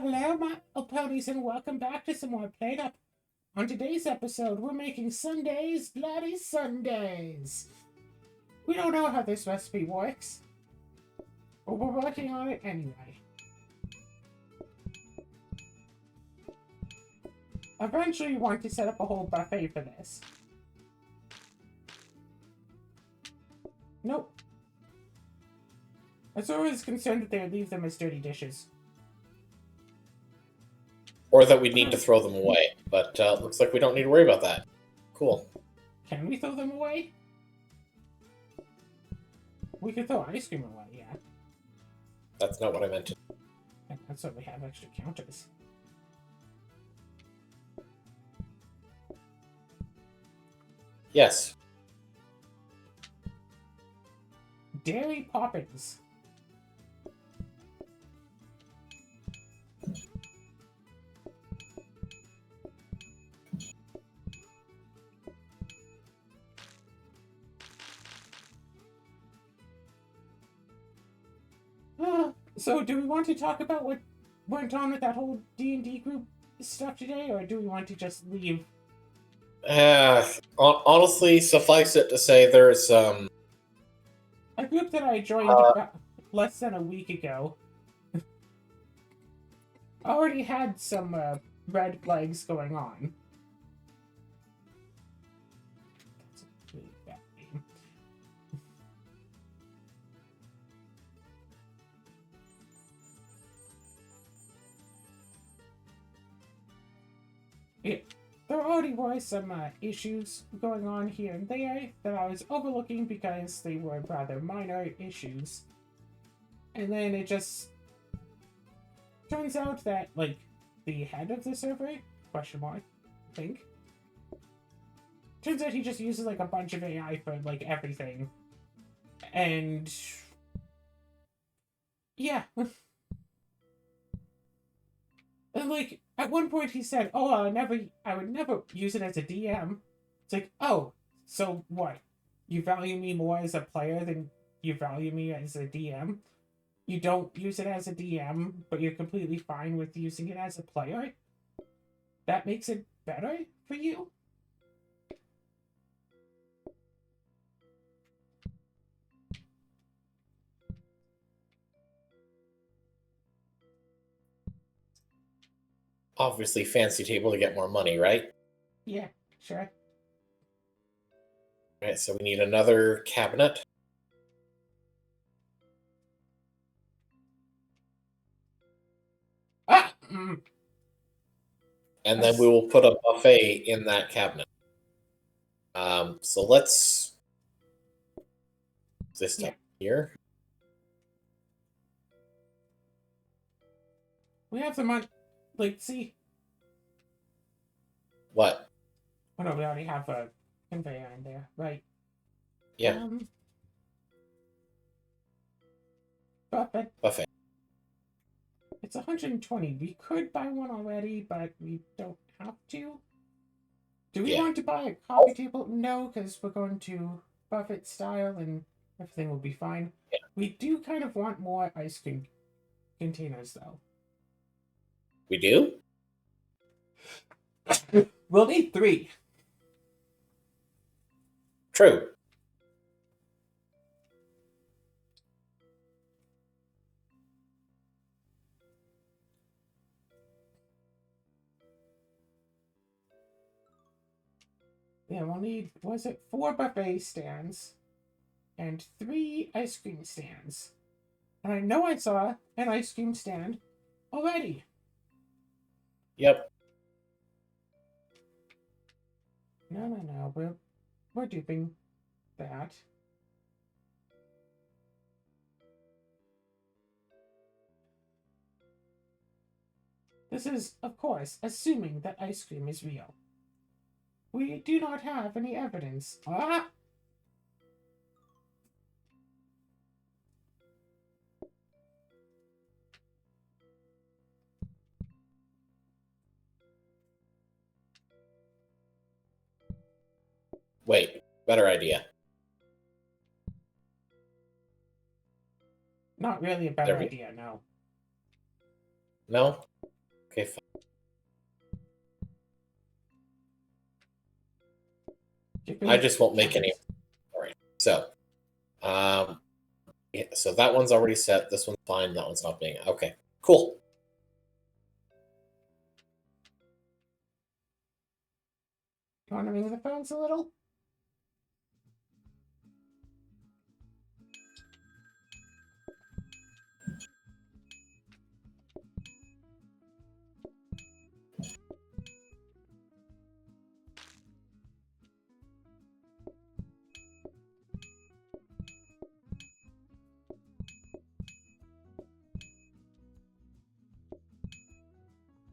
Hello, my ponies, and welcome back to some more Plate Up. On today's episode, we're making Sundays, bloody Sundays. We don't know how this recipe works, but we're working on it anyway. Eventually, we want to set up a whole buffet for this. Nope. Azura is concerned that they would leave them as dirty dishes. Or that we need to throw them away. But looks like we don't need to worry about that. Cool. Can we throw them away? We could throw ice cream away, yeah. That's not what I meant to. And that's why we have extra counters. Yes. Dairy Poppins. So, do we want to talk about what went on with that whole D&D group stuff today, or do we want to just leave? Honestly, suffice it to say, there's a group that I joined about less than a week ago already had some red flags going on. That's a really bad name. Yeah, there already were some issues going on here and there that I was overlooking because they were rather minor issues. And then it just turns out that, like, the head of the server, question mark, I think, turns out he just uses, like, a bunch of AI for, like, everything. And yeah. And, like, at one point he said, oh, I would never use it as a DM. It's like, oh, so what? You value me more as a player than you value me as a DM? You don't use it as a DM, but you're completely fine with using it as a player? That makes it better for you? obviously fancy table to get more money, right? Yeah, sure. Right, so we need another cabinet. Ah! And then we will put a buffet in that cabinet. So let's this time here. We have some money. Like, see. What? Oh no, we already have a conveyor in there, right? Yeah. Buffet. It's 120. We could buy one already, but we don't have to. Do we want to buy a coffee table? No, because we're going to buffet style and everything will be fine. Yeah. We do kind of want more ice cream containers, though. We do? We'll need 3. True. Yeah, we'll need, was it 4 buffet stands and 3 ice cream stands. And I know I saw an ice cream stand already. Yep. No. We're duping that. This is, of course, assuming that ice cream is real. We do not have any evidence. Ah! Wait, better idea. Not really a better idea, no. No? Okay, fine. I just won't make any. All right. So, yeah, so that one's already set. This one's fine. That one's not being. Okay, cool. You want to ring the phones a little?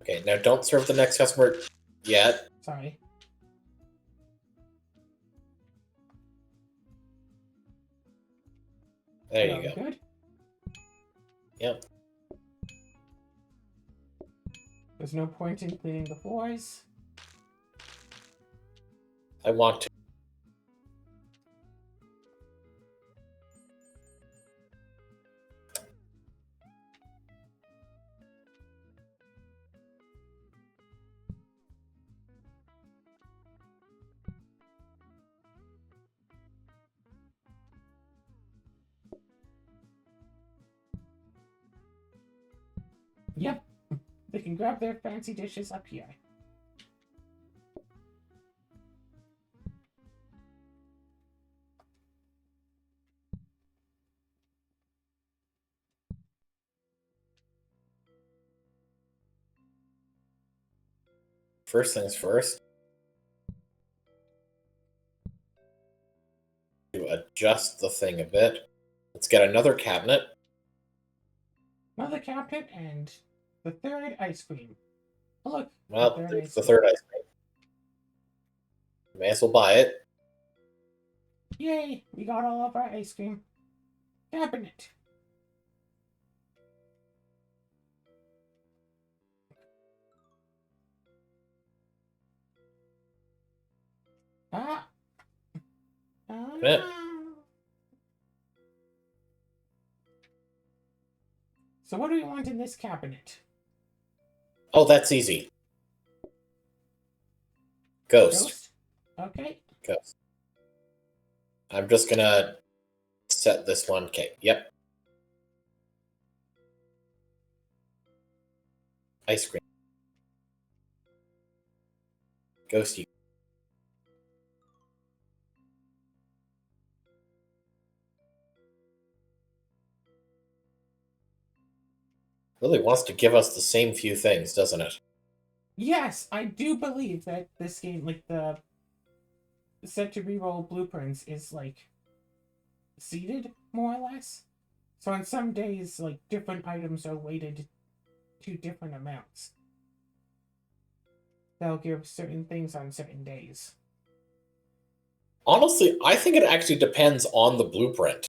Okay, now don't serve the next customer yet. Sorry. There you go. Good. Yep. There's no point in cleaning the floors. I want to. Yep. They can grab their fancy dishes up here. First things first. To adjust the thing a bit. Let's get another cabinet. Another cabinet and the third ice cream. Oh, look. Well, there's the third ice cream. May as well buy it. Yay! We got all of our ice cream. Cabinet. Ah. Cabinet. So what do we want in this cabinet? Oh, that's easy. Ghost. Okay. Ghost. I'm just gonna set this one. Okay, yep. Ice cream. Ghosty. Really wants to give us the same few things, doesn't it? Yes, I do believe that this game, like the set to reroll blueprints, is like seeded more or less. So on some days, like different items are weighted to different amounts. They'll give certain things on certain days. Honestly, I think it actually depends on the blueprint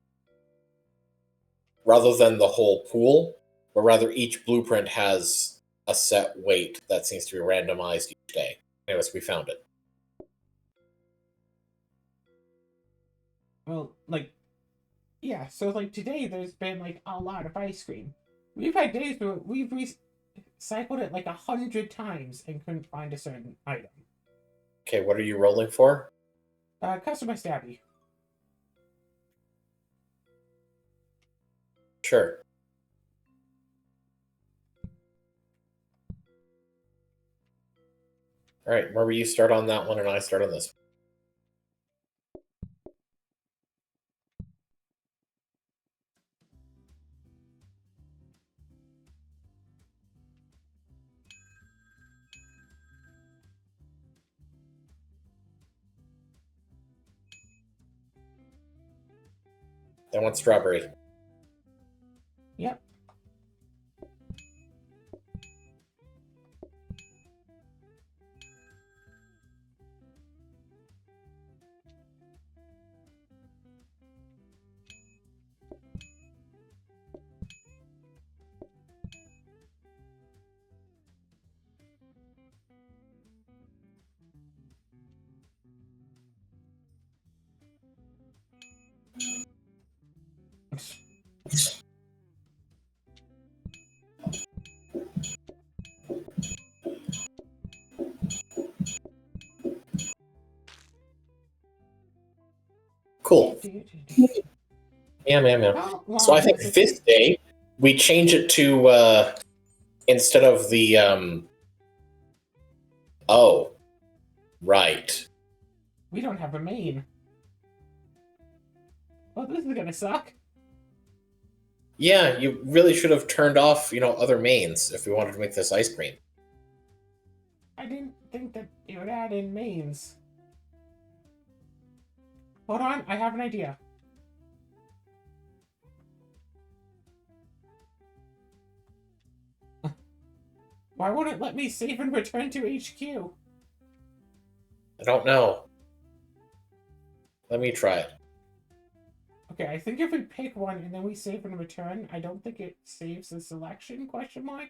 rather than the whole pool, but rather each blueprint has a set weight that seems to be randomized each day. Anyways, we found it. Well, like, yeah, so like today there's been like a lot of ice cream. We've had days where we've recycled it like 100 times and couldn't find a certain item. Okay, what are you rolling for? Customer stabby. Sure. All right, remember you start on that one and I start on this one. I want strawberry. Yep. Cool. Yeah. How So I long think does it fifth take? day, we change it to, instead of the, oh, right. We don't have a main. Well, this is gonna suck. Yeah, you really should have turned off, other mains if we wanted to make this ice cream. I didn't think that it would add in mains. Hold on, I have an idea. Why won't it let me save and return to HQ? I don't know. Let me try it. Okay, I think if we pick one and then we save and return, I don't think it saves the selection, question mark?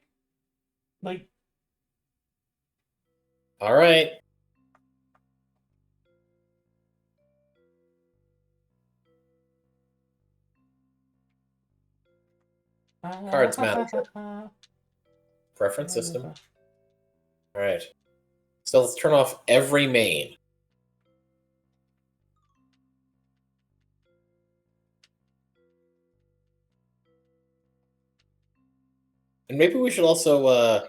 Like, All right. Cards manager. Preference system. All right. So let's turn off every main. And maybe we should also,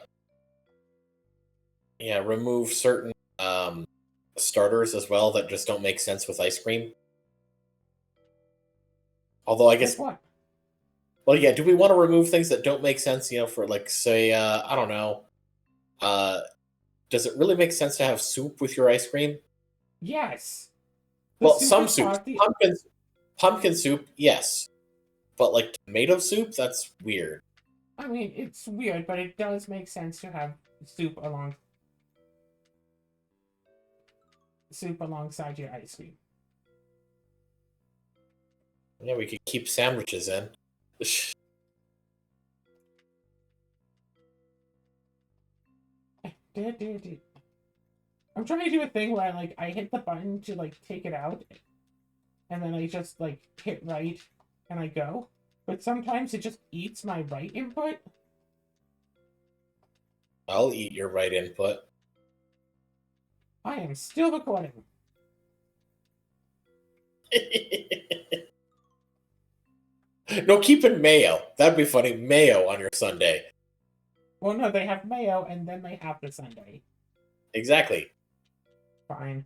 remove certain starters as well that just don't make sense with ice cream. Although I guess, Like what? well, yeah, do we want to remove things that don't make sense? For like, say, I don't know. Does it really make sense to have soup with your ice cream? Yes. Well, some is soups, part of the. pumpkin soup, yes, but like tomato soup, that's weird. I mean, it's weird, but it does make sense to have soup alongside your ice cream. Yeah, we could keep sandwiches in. I'm trying to do a thing where I hit the button to take it out, and then I just hit right and I go. But sometimes it just eats my right input. I'll eat your right input. I am still recording. No, keep in mayo. That'd be funny. Mayo on your Sundae. Well, no, they have mayo and then they have the Sundae. Exactly. Fine.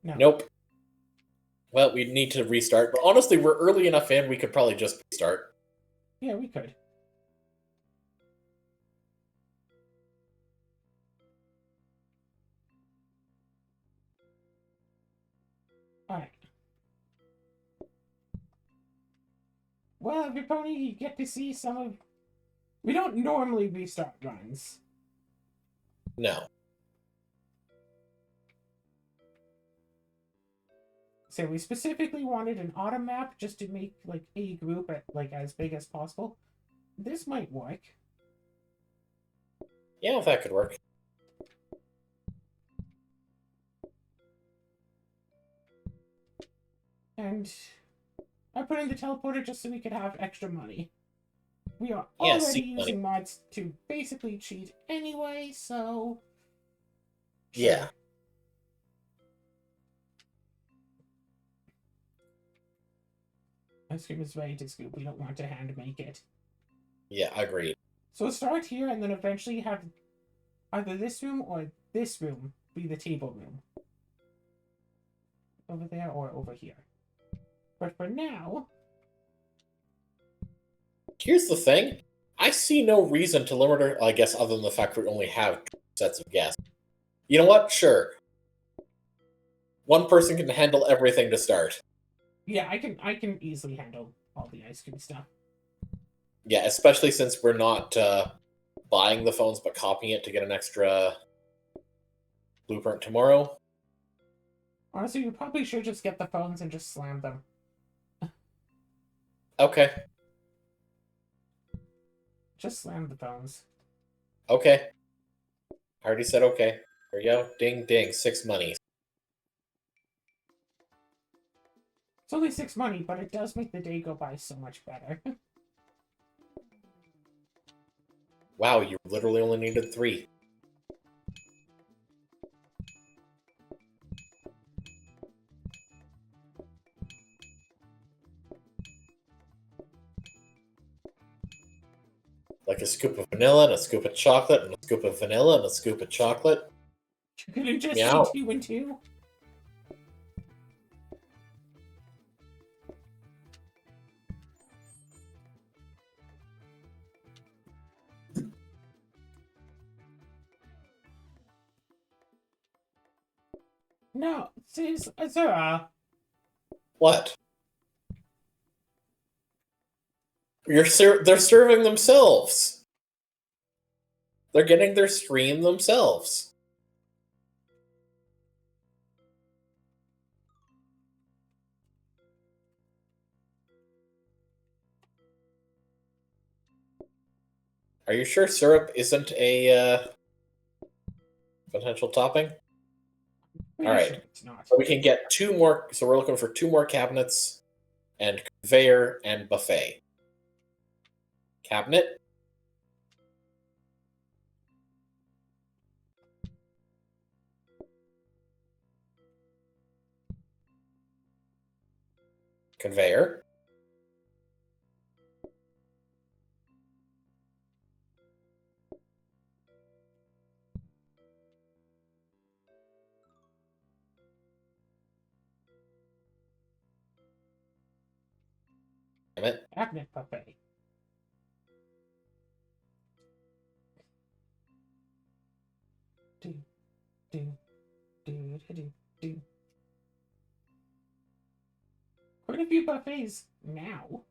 No. Nope. Well, we need to restart. But honestly, we're early enough in, we could probably just restart. Yeah, we could. Alright. Well, everybody, you get to see some of... We don't normally restart runs. No. So we specifically wanted an auto map just to make a group at as big as possible. This might work. Yeah, if that could work. And I put in the teleporter just so we could have extra money. We are Yeah, already using money. mods to basically cheat anyway, so... Sure. Yeah. Ice cream is ready to scoop. We don't want to hand make it. Yeah, agreed. So start here and then eventually have either this room or this room be the table room. Over there or over here. But for now... Here's the thing. I see no reason to limit her, I guess, other than the fact we only have 2 sets of guests. You know what? Sure. One person can handle everything to start. Yeah, I can easily handle all the ice cream stuff. Yeah, especially since we're not buying the phones but copying it to get an extra blueprint tomorrow. Honestly, we probably should just get the phones and just slam them. Okay. Just slam the phones. Okay. I already said okay. There we go. Ding, ding. 6 monies. It's only 6 money, but it does make the day go by so much better. Wow, you literally only needed 3. Like a scoop of vanilla and a scoop of chocolate and a scoop of vanilla and a scoop of chocolate. You couldn't just Meow. say 2 and 2? No, Zara. What? They're serving themselves. They're getting their stream themselves. Are you sure syrup isn't a potential topping? All right. Sure it's not. So we can get 2 more. So we're looking for 2 more cabinets and conveyor and buffet. Cabinet. Conveyor. Cabinet. Cabinet buffet. Do, do, do, do, do. Quite a few buffets now.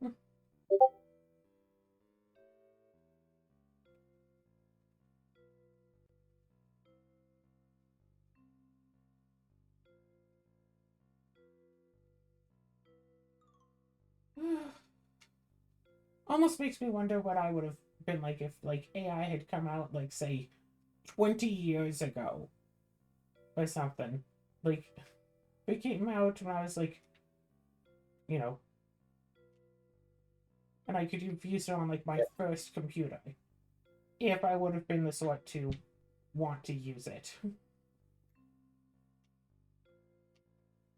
Almost makes me wonder what I would have been like if like AI had come out like say 20 years ago or something. Like it came out when I was like, you know, and I could use it on like my first computer. If I would have been the sort to want to use it.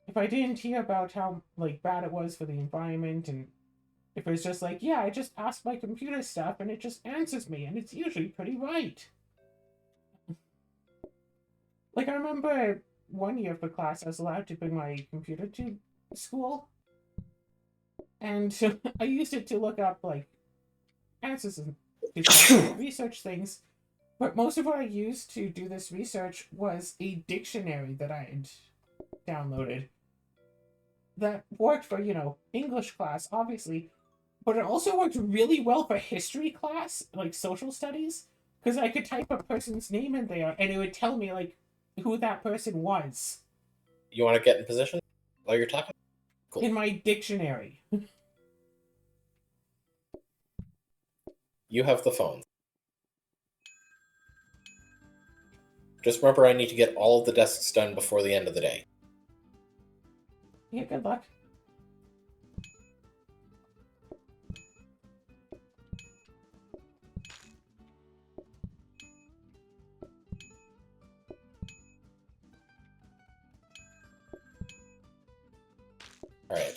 If I didn't hear about how like bad it was for the environment, and if it was just like, yeah, I just ask my computer stuff and it just answers me and it's usually pretty right. Like I remember one year for class I was allowed to bring my computer to school, and I used it to look up like answers and research things. But most of what I used to do this research was a dictionary that I had downloaded that worked for, English class, obviously, but it also worked really well for history class, like social studies, because I could type a person's name in there and it would tell me, like, who that person was. You want to get in position while you're talking? Cool. In my dictionary. You have the phone. Just remember, I need to get all of the desks done before the end of the day. Yeah, good luck. All right.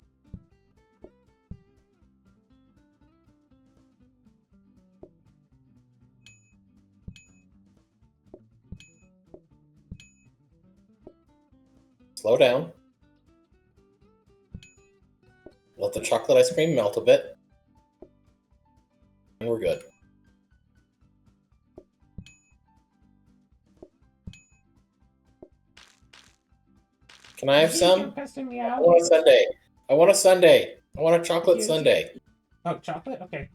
Slow down. Let the chocolate ice cream melt a bit. And we're good. Can I have some? I want a sundae. I want a sundae. I want a chocolate sundae. Oh, chocolate? Okay.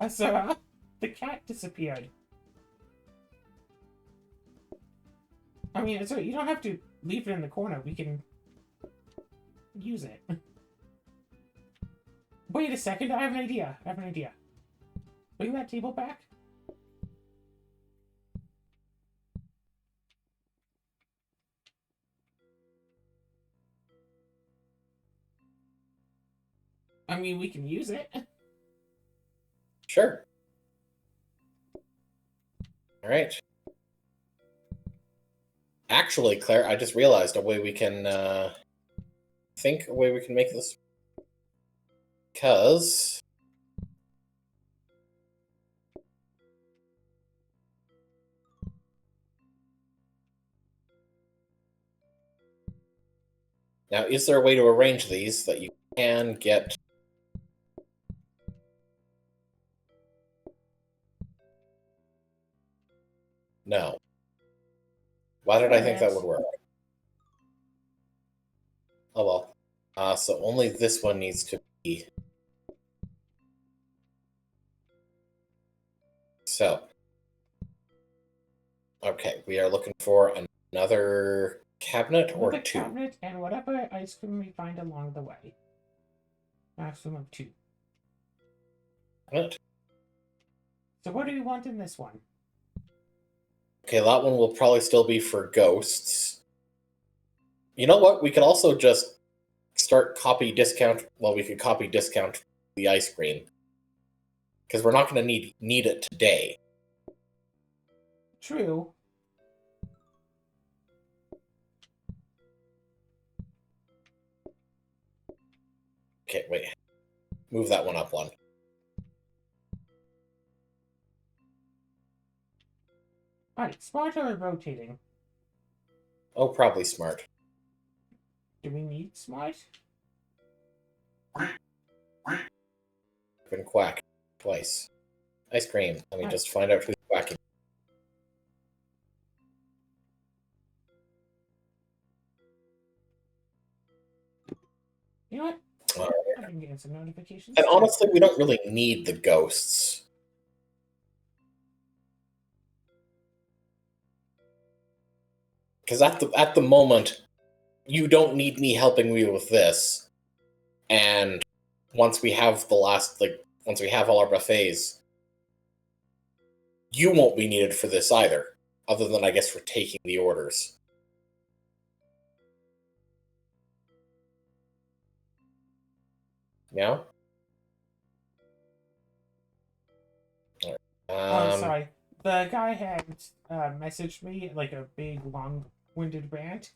Sarah, the cat disappeared. I mean, so you don't have to leave it in the corner. We can use it. Wait a second. I have an idea. Bring that table back. I mean, we can use it. Sure. All right. Actually, Claire, I just realized a way we can a way we can make this. Because now, is there a way to arrange these that you can get? No. Why did I think that would work? Oh well. So only this one needs to be. So. Okay, we are looking for another cabinet or Another two. cabinet and whatever ice cream we find along the way. Maximum of 2. What? So what do you want in this one? Okay, that one will probably still be for ghosts. You know what? We could also just start copy discount. Well, we could copy discount the ice cream because we're not going to need it today. True. Okay, wait. Move that one up one. Alright, smart or rotating? Oh, probably smart. Do we need smart? Been quack twice. Ice cream. Let me Right. just find out who's quacking. You know what? All I can get some notifications. And honestly, we don't really need the ghosts. Because at the moment, you don't need me helping you with this. And once we have once we have all our buffets, you won't be needed for this either. Other than, I guess, for taking the orders. Yeah? Oh, sorry. The guy had messaged me like a big, long-winded rant.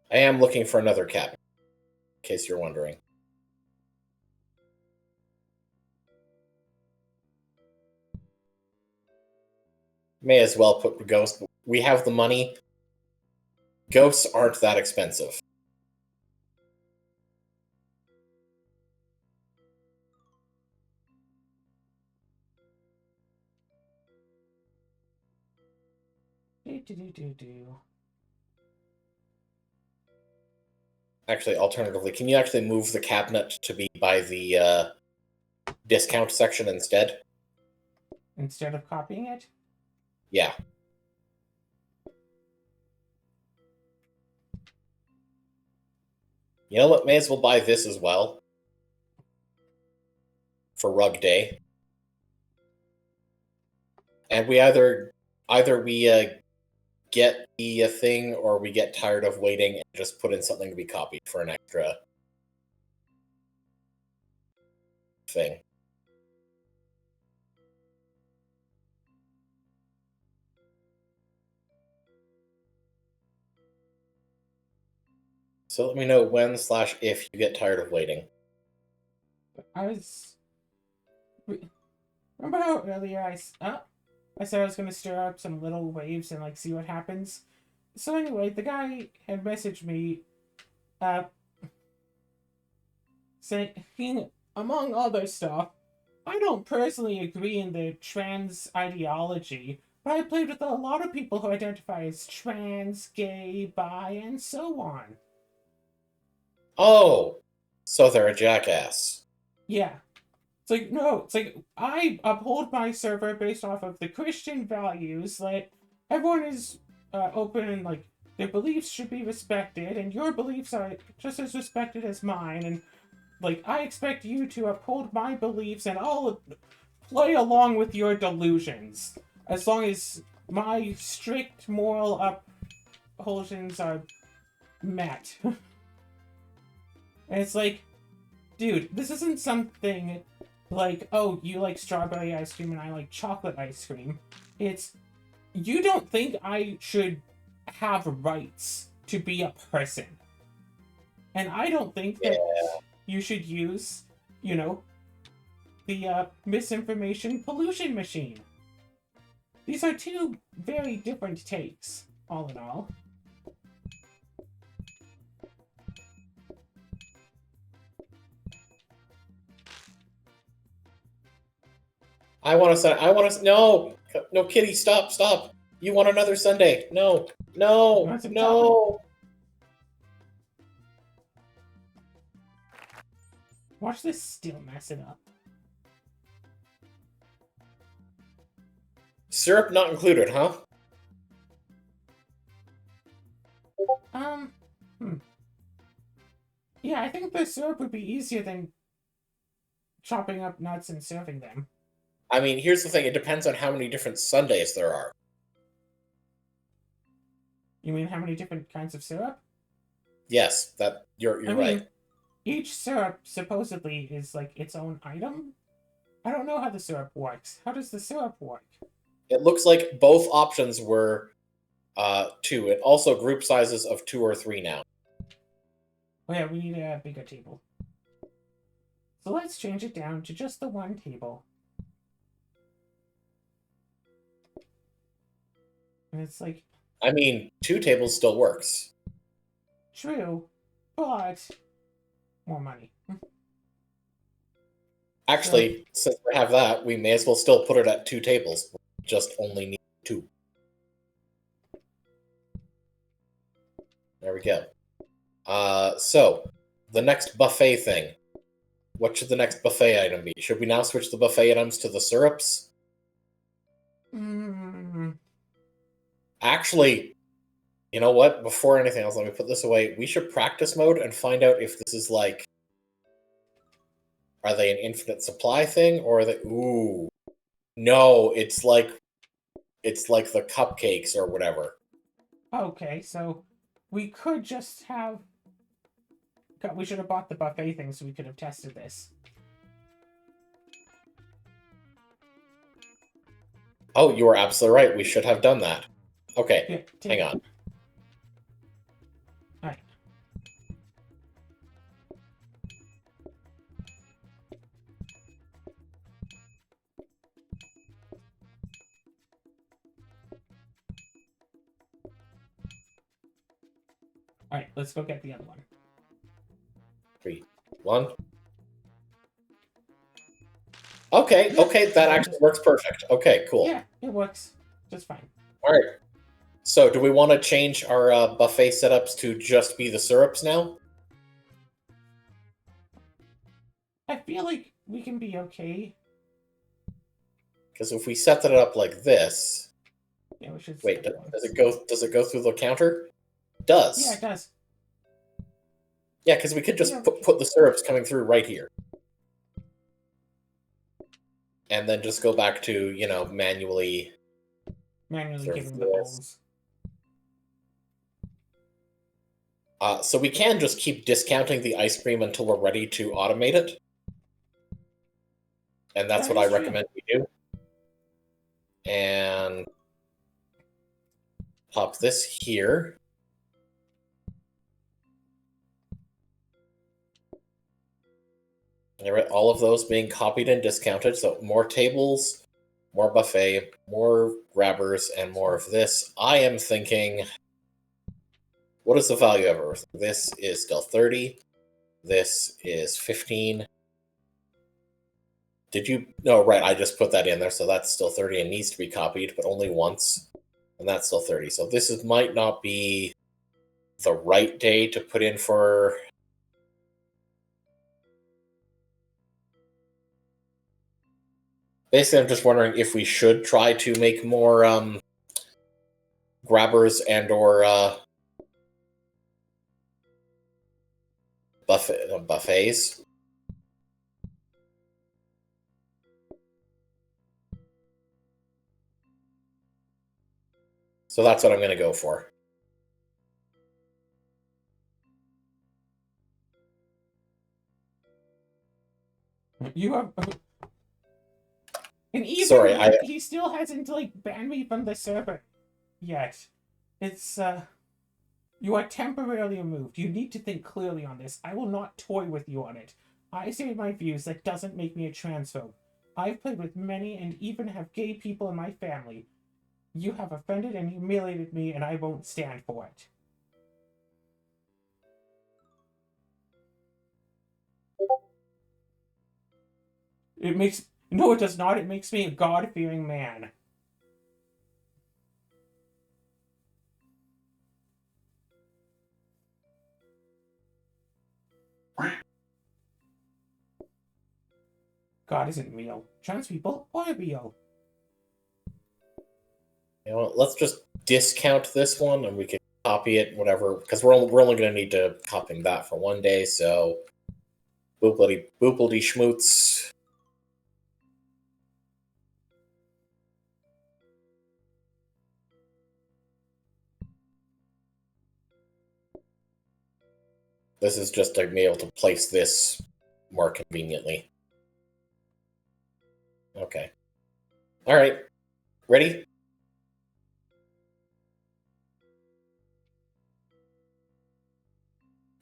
I am looking for another cabinet, in case you're wondering. May as well put ghosts. We have the money. Ghosts aren't that expensive. Do. Actually, alternatively, can you actually move the cabinet to be by the discount section instead? Instead of copying it? Yeah. You know what? May as well buy this as well. For Rug Day. And we either we get the thing or we get tired of waiting and just put in something to be copied for an extra thing. So let me know when/if you get tired of waiting. Remember how earlier I said I was going to stir up some little waves and like see what happens? So anyway, the guy had messaged me saying among other stuff, I don't personally agree in the trans ideology, but I played with a lot of people who identify as trans, gay, bi, and so on. Oh, so they're a jackass. Yeah. It's like, no, it's like, I uphold my server based off of the Christian values that everyone is open and, like, their beliefs should be respected, and your beliefs are just as respected as mine, and, like, I expect you to uphold my beliefs, and I'll play along with your delusions, as long as my strict moral upholsions are met. And it's like, dude, this isn't something like, oh, you like strawberry ice cream and I like chocolate ice cream. It's, you don't think I should have rights to be a person. And I don't think that you should use, you know, the misinformation pollution machine. These are two very different takes, all in all. No, Kitty, stop. You want another Sundae. No. Watch this still mess it up. Syrup not included, huh? Yeah, I think the syrup would be easier than chopping up nuts and serving them. I mean, here's the thing. It depends on how many different Sundaes there are. You mean how many different kinds of syrup? Yes, you're I right. mean, each syrup supposedly is like its own item. I don't know how the syrup works. How does the syrup work? It looks like both options were 2. It also group sizes of 2 or 3 now. Oh yeah, we need a bigger table. So let's change it down to just the one table. And it's like... I mean, 2 tables still works. True, but... more money. Actually, since we have that, we may as well still put it at 2 tables. We just only need 2. There we go. So, the next buffet thing. What should the next buffet item be? Should we now switch the buffet items to the syrups? Actually, you know what? Before anything else, let me put this away. We should practice mode and find out if this is like... Are they an infinite supply thing, or are they... Ooh. No, it's like the cupcakes or whatever. Okay, so we could just have... We should have bought the buffet thing so we could have tested this. Oh, you are absolutely right. We should have done that. Okay, yeah, hang on. Alright. Alright, let's go get the other one. 3, 1. Okay, that actually works perfect. Okay, cool. Yeah, it works just fine. Alright. So, do we want to change our buffet setups to just be the syrups now? I feel like we can be okay. Because if we set that up like this... Yeah, we should... Wait, does it go through the counter? It does. Yeah, it does. Yeah, because we could just put the syrups coming through right here. And then just go back to, manually giving the bowls. So we can just keep discounting the ice cream until we're ready to automate it. And that's what I recommend we do. And pop this here. All of those being copied and discounted. So more tables, more buffet, more grabbers, and more of this. I am thinking, what is the value of everything? This is still 30. This is 15. Did you? No, right. I just put that in there, so that's still 30 and needs to be copied, but only once. And that's still 30. So might not be the right day to put in for. Basically, I'm just wondering if we should try to make more grabbers and or buffets. So that's what I'm going to go for. You have, and even Sorry, he still hasn't like banned me from the server yet. It's you are temporarily removed. You need to think clearly on this. I will not toy with you on it. I say my views. That doesn't make me a transphobe. I've played with many and even have gay people in my family. You have offended and humiliated me, and I won't stand for it. It makes no, it does not. It makes me a God-fearing man. God isn't real. Trans people are real. You know what, let's just discount this one and we can copy it, whatever, because we're only going to need to copy that for one day, so boopity schmoots. This is just to be able to place this more conveniently. Okay. All right. Ready?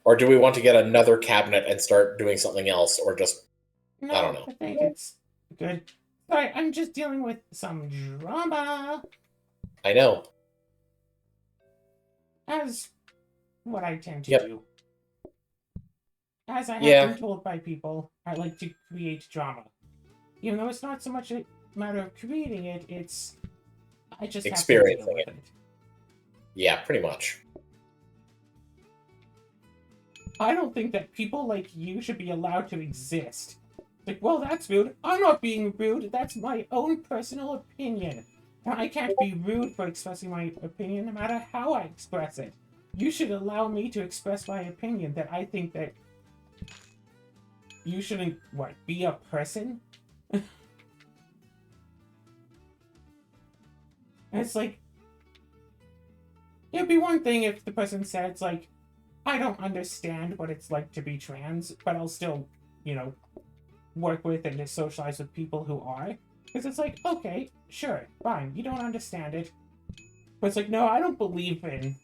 Or do we want to get another cabinet and start doing something else, or just, No, I don't know. I think it's good. Sorry, I'm just dealing with some drama. I know. As what I tend to Yep. do. As I have been told by people, I like to create drama. Even though it's not so much a matter of creating it, it's I just have to deal Experiencing with it. it. Yeah, pretty much. I don't think that people like you should be allowed to exist. Like, well, that's rude. I'm not being rude. That's my own personal opinion. And I can't be rude for expressing my opinion no matter how I express it. You should allow me to express my opinion that I think that you shouldn't, what, be a person? And it's like, it'd be one thing if the person said, it's like, I don't understand what it's like to be trans, but I'll still, work with and socialize with people who are. Because it's like, okay, sure, fine, you don't understand it. But it's like, no, I don't believe in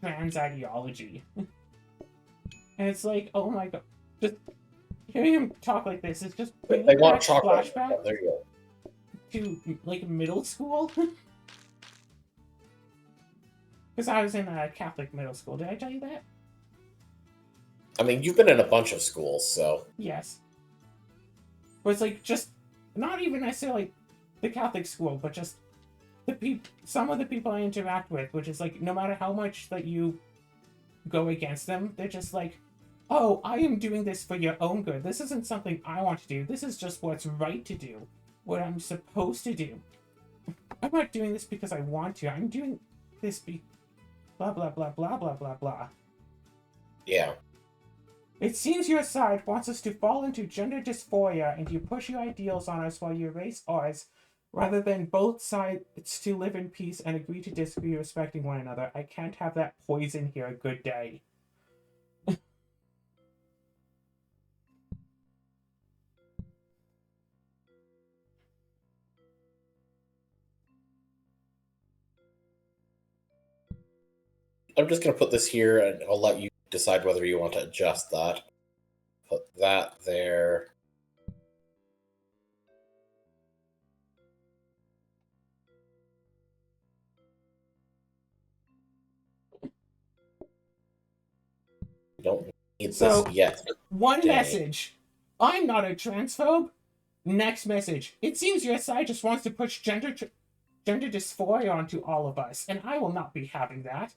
trans ideology. And it's like, oh my god, just hearing him talk like this is just bringing They want back chocolate. flashback Oh, there you go. to like middle school. Because I was in a Catholic middle school. Did I tell you that? I mean, you've been in a bunch of schools, so. Yes. But it's like just not even necessarily the Catholic school, but just some of the people I interact with, which is like no matter how much that you go against them, they're just like, oh, I am doing this for your own good. This isn't something I want to do. This is just what's right to do, what I'm supposed to do. I'm not doing this because I want to. I'm doing this blah blah blah blah blah blah blah. Yeah. It seems your side wants us to fall into gender dysphoria and you push your ideals on us while you erase ours, rather than both sides to live in peace and agree to disagree respecting one another. I can't have that poison here. Good day. I'm just going to put this here, and I'll let you decide whether you want to adjust that. Put that there. You don't need this yet. One message. I'm not a transphobe. Next message. It seems your side just wants to push gender dysphoria onto all of us, and I will not be having that.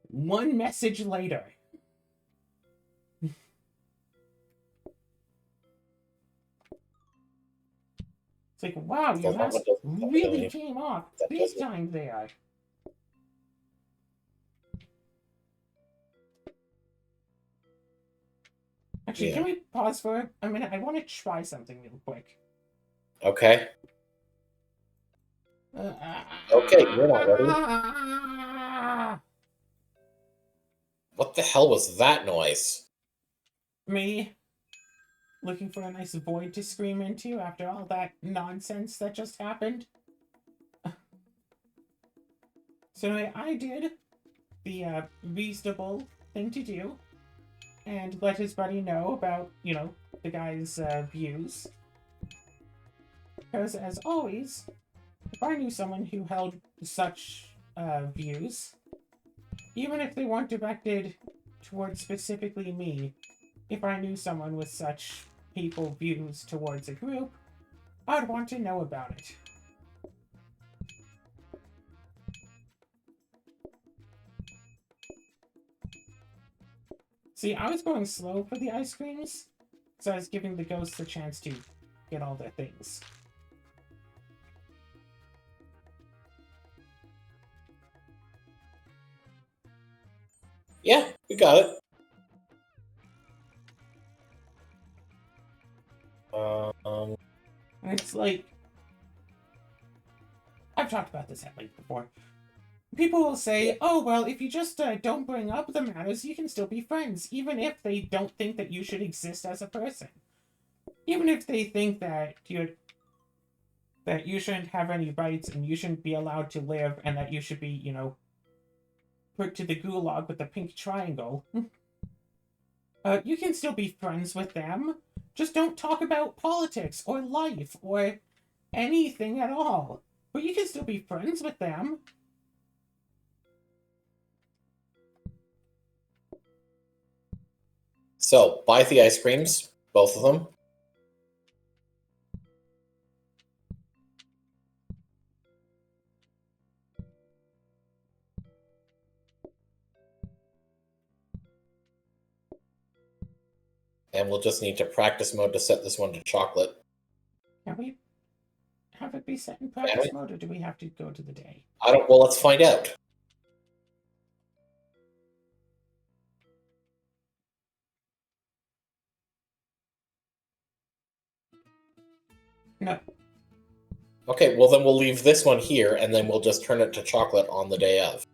One message later. It's like, wow, your mask really came off big time there. Actually, can we pause for a minute? I want to try something real quick. Okay. Okay, you're not ready. What the hell was that noise? Me looking for a nice void to scream into after all that nonsense that just happened. So anyway, I did the reasonable thing to do and let his buddy know about, you know, the guy's views. Because as always, if I knew someone who held such views, even if they weren't directed towards specifically me, if I knew someone with such hateful views towards a group, I'd want to know about it. See, I was going slow for the ice creams, so I was giving the ghosts a chance to get all their things. Yeah, we got it. And it's like, I've talked about this at length before. People will say, oh, well, if you just don't bring up the matters, you can still be friends, even if they don't think that you should exist as a person. Even if they think that you shouldn't have any rights and you shouldn't be allowed to live and that you should be, you know, put to the gulag with the pink triangle. You can still be friends with them. Just don't talk about politics or life or anything at all. But you can still be friends with them. So, buy the ice creams, both of them. And we'll just need to practice mode to set this one to chocolate. Can we have it be set in practice mode, or do we have to go to the day? Well, let's find out. No. Okay, well then we'll leave this one here, and then we'll just turn it to chocolate on the day of.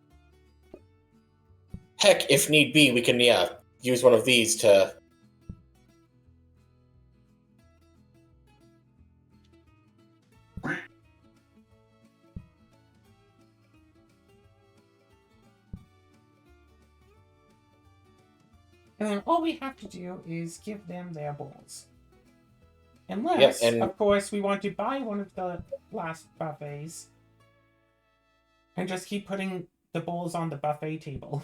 Heck, if need be, we can, use one of these to... And then all we have to do is give them their bowls. Unless, of course, we want to buy one of the last buffets and just keep putting the bowls on the buffet table.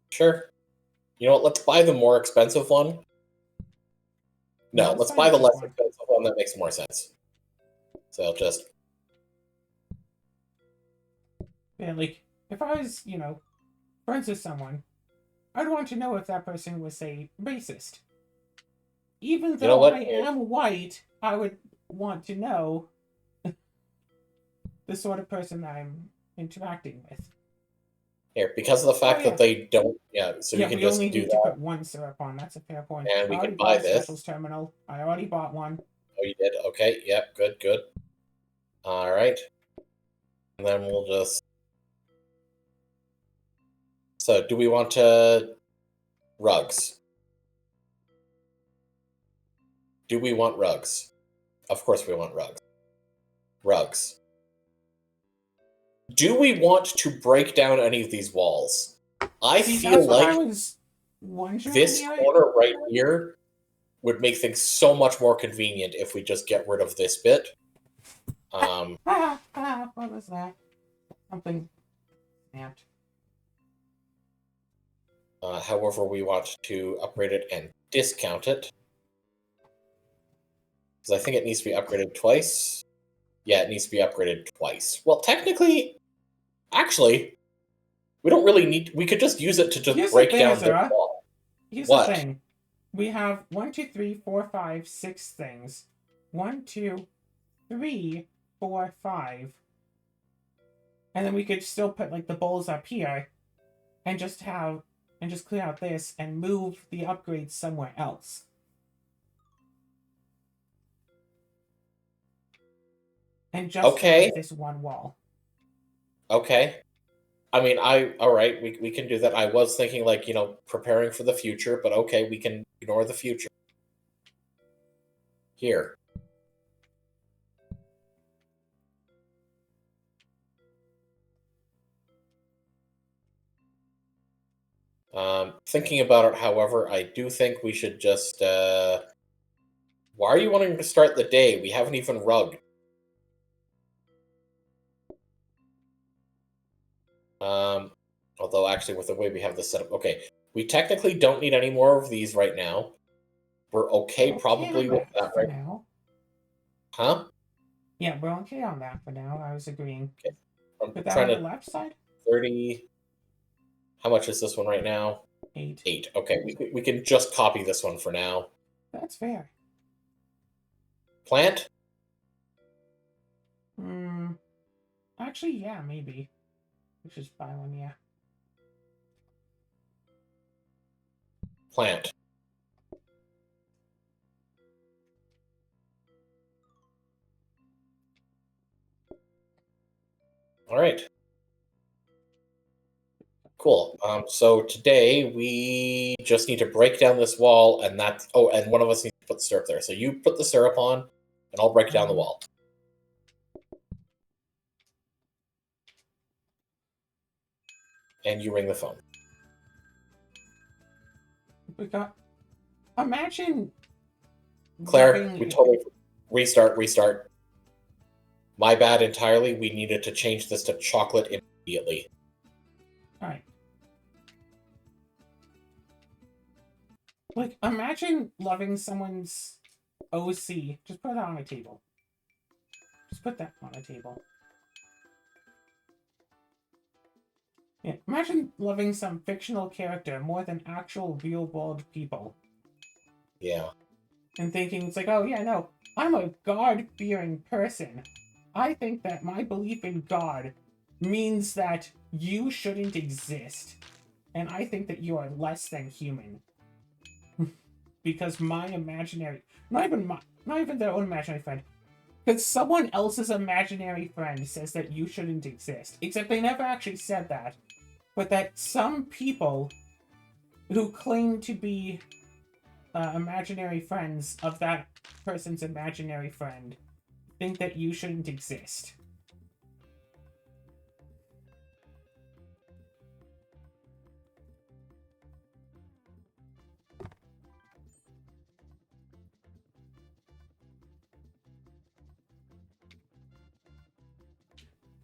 Sure. You know what, let's buy the more expensive one. No, let's buy the less expensive one. That makes more sense. So just... Yeah, like, if I was, you know, friends with someone, I'd want to know if that person was, say, racist. Even though I am white, I would want to know the sort of person that I'm interacting with. Here, because of the fact that they don't, so we can just do that. We only need to put one syrup on. That's a fair point. And we can buy this. Specials terminal. I already bought one. Oh, you did? Okay, yep, good. All right. And then we'll just... So, do we want to... Rugs. Do we want rugs? Of course we want rugs. Rugs. Do we want to break down any of these walls? I feel like this corner right here would make things so much more convenient if we just get rid of this bit. What was that? Something snapped. However, we want to upgrade it and discount it. Because I think it needs to be upgraded twice. Yeah, it needs to be upgraded twice. Well, technically, actually, we don't really need... We could just use it to just Here's break the thing, down the Zara. wall. Here's What? the thing. We have 1, 2, 3, 4, 5, 6 things. 1, 2, 3, 4, 5. And then we could still put like the bowls up here and just clear out this and move the upgrades somewhere else. And just have this one wall. Okay. I mean, all right, we can do that. I was thinking, like, preparing for the future, but okay, we can ignore the future. Here. Thinking about it, however, I do think we should just, why are you wanting to start the day? We haven't even rugged. Although, actually, with the way we have this set up... Okay, we technically don't need any more of these right now. We're okay probably with that for right now. Huh? Yeah, we're okay on that for now. I was agreeing. Okay. I'm Put that trying on to... the left side? 30... How much is this one right now? 8. 8. Okay, we can just copy this one for now. That's fair. Plant? Actually, yeah, maybe. We should just buy one, yeah. Plant. All right. Cool. So today we just need to break down this wall, and that's... Oh, and one of us needs to put the syrup there. So you put the syrup on, and I'll break down the wall. And you ring the phone. We got... Imagine... Claire, we totally... Restart. My bad entirely. We needed to change this to chocolate immediately. Alright. Like, imagine loving someone's OC. Just put that on a table. Just put that on a table. Yeah, imagine loving some fictional character more than actual real-world people. Yeah. And thinking, it's like, oh yeah, no, I'm a God-fearing person. I think that my belief in God means that you shouldn't exist. And I think that you are less than human. Because my imaginary... Not even their own imaginary friend. Because someone else's imaginary friend says that you shouldn't exist. Except they never actually said that. But that some people who claim to be imaginary friends of that person's imaginary friend think that you shouldn't exist.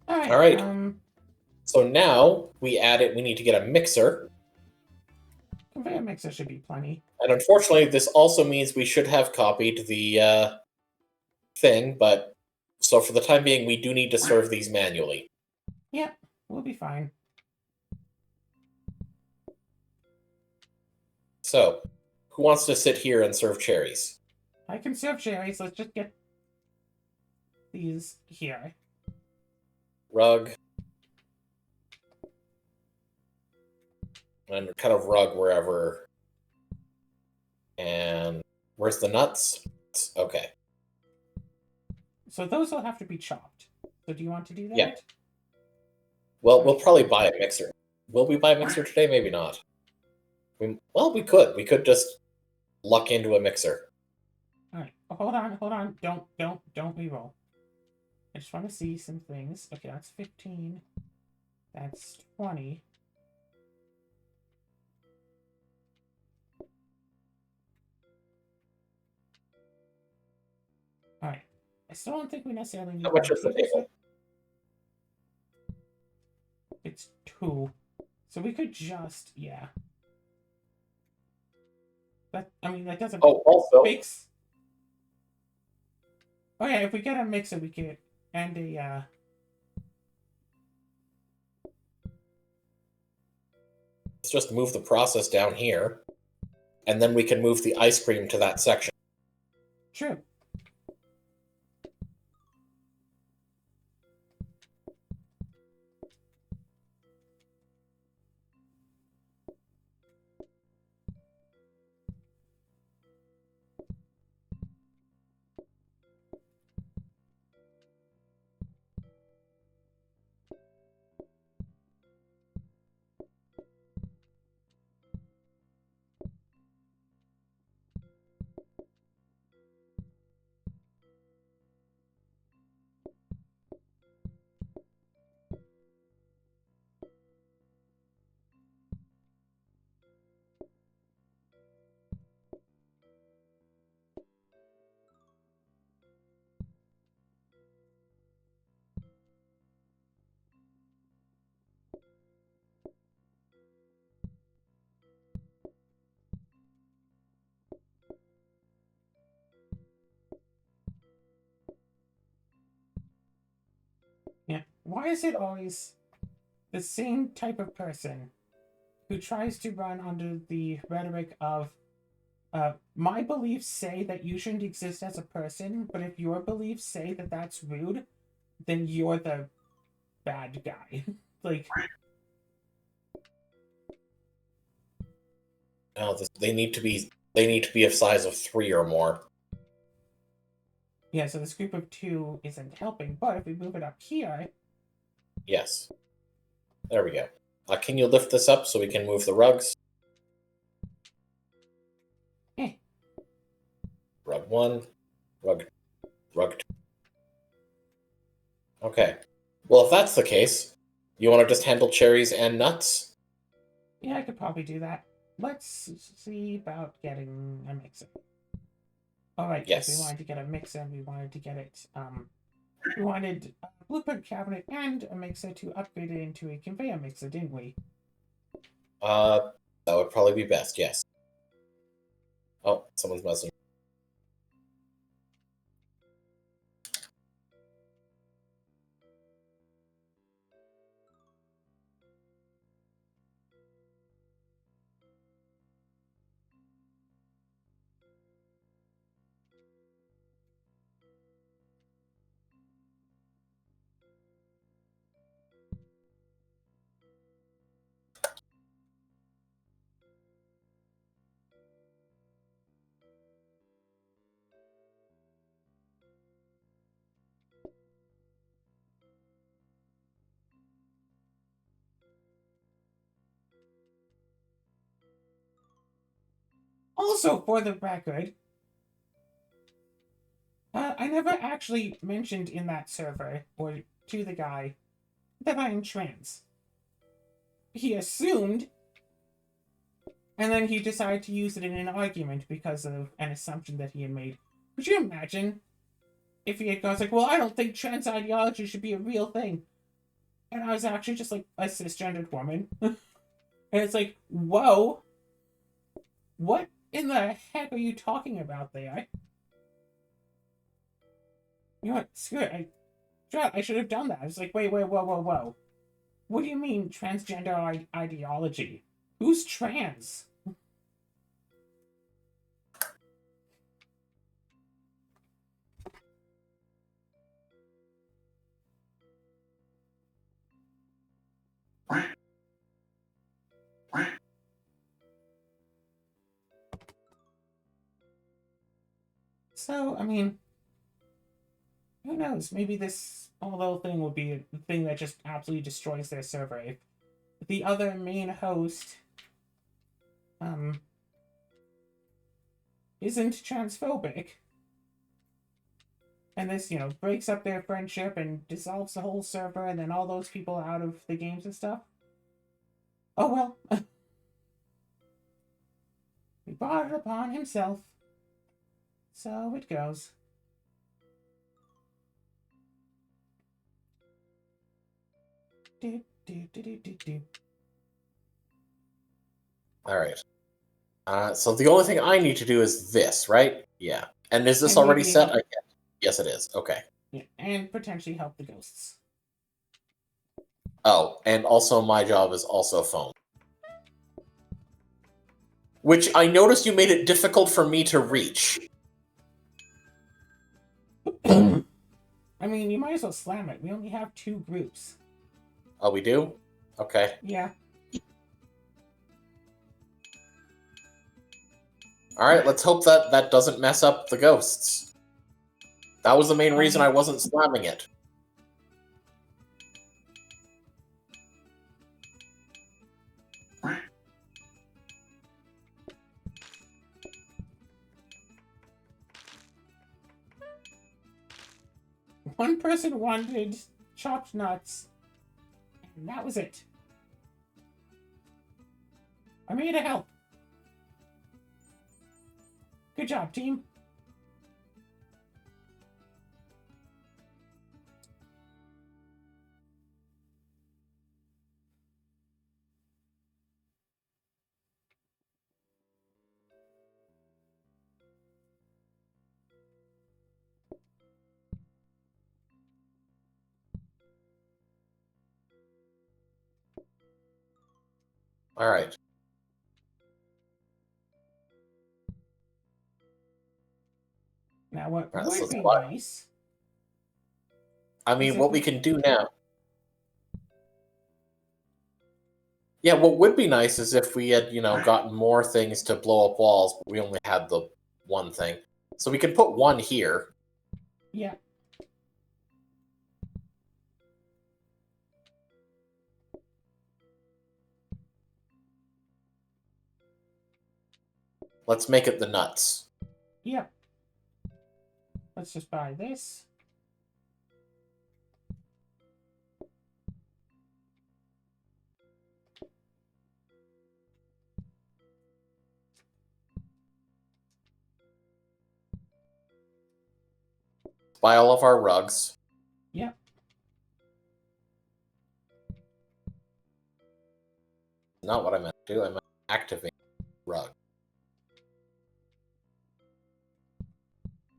All right. So now we need to get a mixer. Conveyor mixer should be plenty. And unfortunately, this also means we should have copied the thing, but so for the time being, we do need to serve these manually. Yeah, we'll be fine. So, who wants to sit here and serve cherries? I can serve cherries. Let's just get these here. Rug. And kind of rug wherever. And where's the nuts? Okay. So those will have to be chopped. So do you want to do that? Yeah. Well, we'll probably buy a mixer. Will we buy a mixer today? Maybe not. Well, we could. We could just luck into a mixer. All right. Hold on. Don't reroll. I just want to see some things. Okay, that's 15. That's 20. Alright. I still don't think we necessarily need... How much is the table? It's 2. So we could just... Yeah. That doesn't Oh, also, fix. Oh yeah, if we get a mixer, we can and a let's just move the process down here, and then we can move the ice cream to that section. true. Yeah. Why is it always the same type of person who tries to run under the rhetoric of my beliefs say that you shouldn't exist as a person, but if your beliefs say that that's rude, then you're the bad guy. Like, Now they need to be of size of 3 or more. yeah, so this group of 2 isn't helping, but if we move it up here, Yes. There we go. Can you lift this up so we can move the rugs? eh, Rug 1, rug 2. Okay. Well, if that's the case, you want to just handle cherries and nuts? yeah, I could probably do that. Let's see about getting a mixer. All right, because we Yes. wanted to get a mixer, we wanted to get it, we wanted a blueprint cabinet and a mixer to upgrade it into a conveyor mixer, didn't we? That would probably be best, yes. Oh, someone's messaging. Also, for the record, I never actually mentioned in that server or to the guy that I am trans. He assumed, and then he decided to use it in an argument because of an assumption that he had made. Could you imagine if he had gone like, "Well, I don't think trans ideology should be a real thing," and I was actually just like a cisgendered woman, and it's like, whoa, what in the heck are you talking about there? You know what? Screw it. I should have done that. I was like, wait, whoa, whoa, whoa. What do you mean transgender ideology? Who's trans? So, I mean, who knows? Maybe this whole little thing will be the thing that just absolutely destroys their server. If the other main host um isn't transphobic, and this, breaks up their friendship and dissolves the whole server, and then all those people out of the games and stuff. Oh well. He brought it upon himself. So it goes. Do, do, do, do, do, do. All right. So the only thing I need to do is this, right? Yeah. And is this And already maybe set? help. Yes, it is. Okay. Yeah, and potentially help the ghosts. Oh, and also my job is also phone. Which I noticed you made it difficult for me to reach. I mean, you might as well slam it. We only have 2 groups. Oh, we do? Okay. Yeah. Alright, let's hope that that doesn't mess up the ghosts. That was the main reason I wasn't slamming it. One person wanted chopped nuts, and that was it. I'm here to help. Good job, team. Alright. Now, what Alright, so would let's be what? nice... I mean, what we can do now... Yeah, what would be nice is if we had, gotten more things to blow up walls, but we only had the one thing. So we could put one here. Yeah. Let's make it the nuts. Yeah. Let's just buy this. Buy all of our rugs. Yeah. Not what I meant to do. I meant activate rug.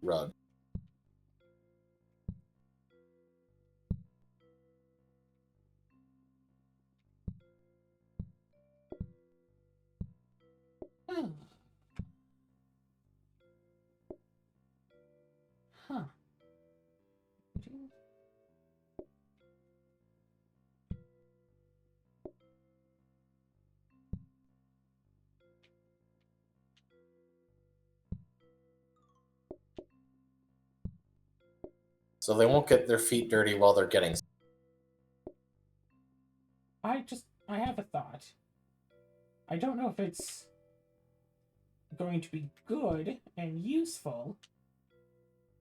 Rug. Oh. Huh. So they won't get their feet dirty while they're getting... I have a thought. I don't know if it's going to be good and useful,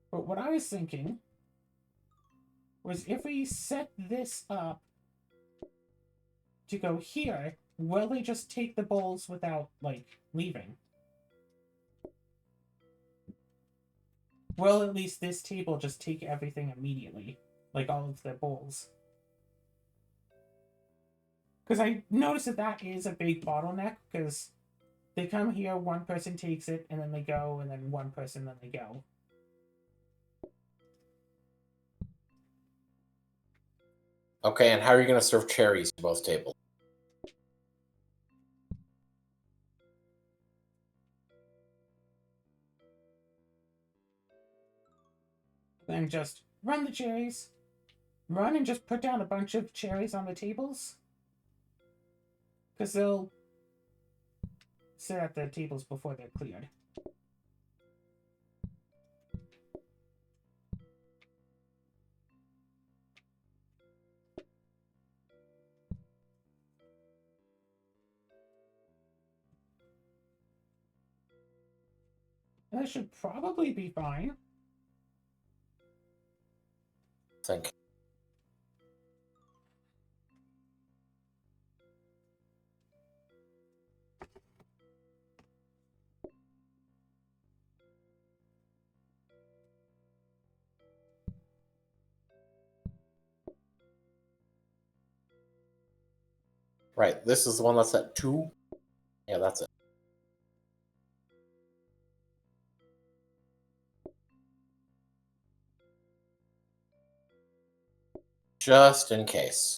but what I was thinking was if we set this up to go here, will they just take the bowls without, like, leaving? Will at least this table just take everything immediately? Like all of their bowls? Because I noticed that is a big bottleneck, because they come here, one person takes it, and then they go, and then one person, then they go. Okay, and how are you going to serve cherries to both tables? Then just run the cherries. Run and just put down a bunch of cherries on the tables. Because they'll sit at the tables before they're cleared. And that should probably be fine. Think. Right, this is the one that's at 2. Yeah, that's it. Just in case.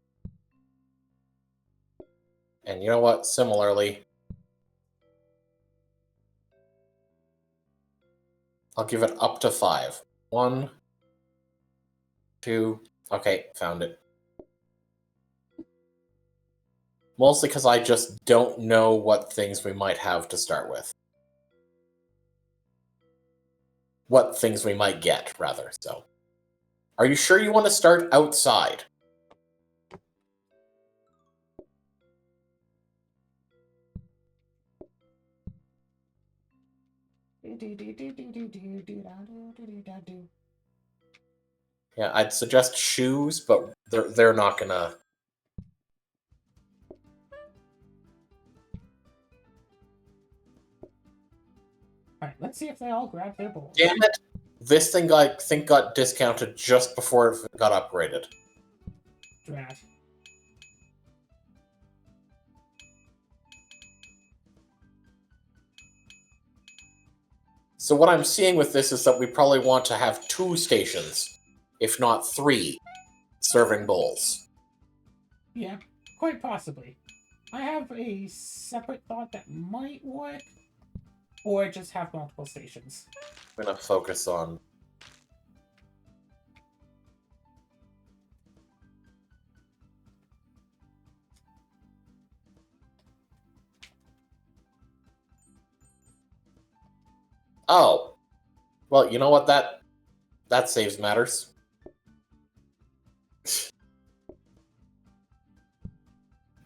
And you know what? Similarly, I'll give it up to 5. 1, 2... Okay, found it. Mostly because I just don't know what things we might have to start with. What things we might get, rather, so. Are you sure you want to start outside? Yeah, I'd suggest shoes, but they're not gonna... Alright, let's see if they all grab their bowls. Damn it! This thing, I think, got discounted just before it got upgraded. Drat. So what I'm seeing with this is that we probably want to have 2 stations, if not 3, serving bowls. Yeah, quite possibly. I have a separate thought that might work, or just have multiple stations. I'm gonna focus on... Oh! Well, you know what? That saves matters.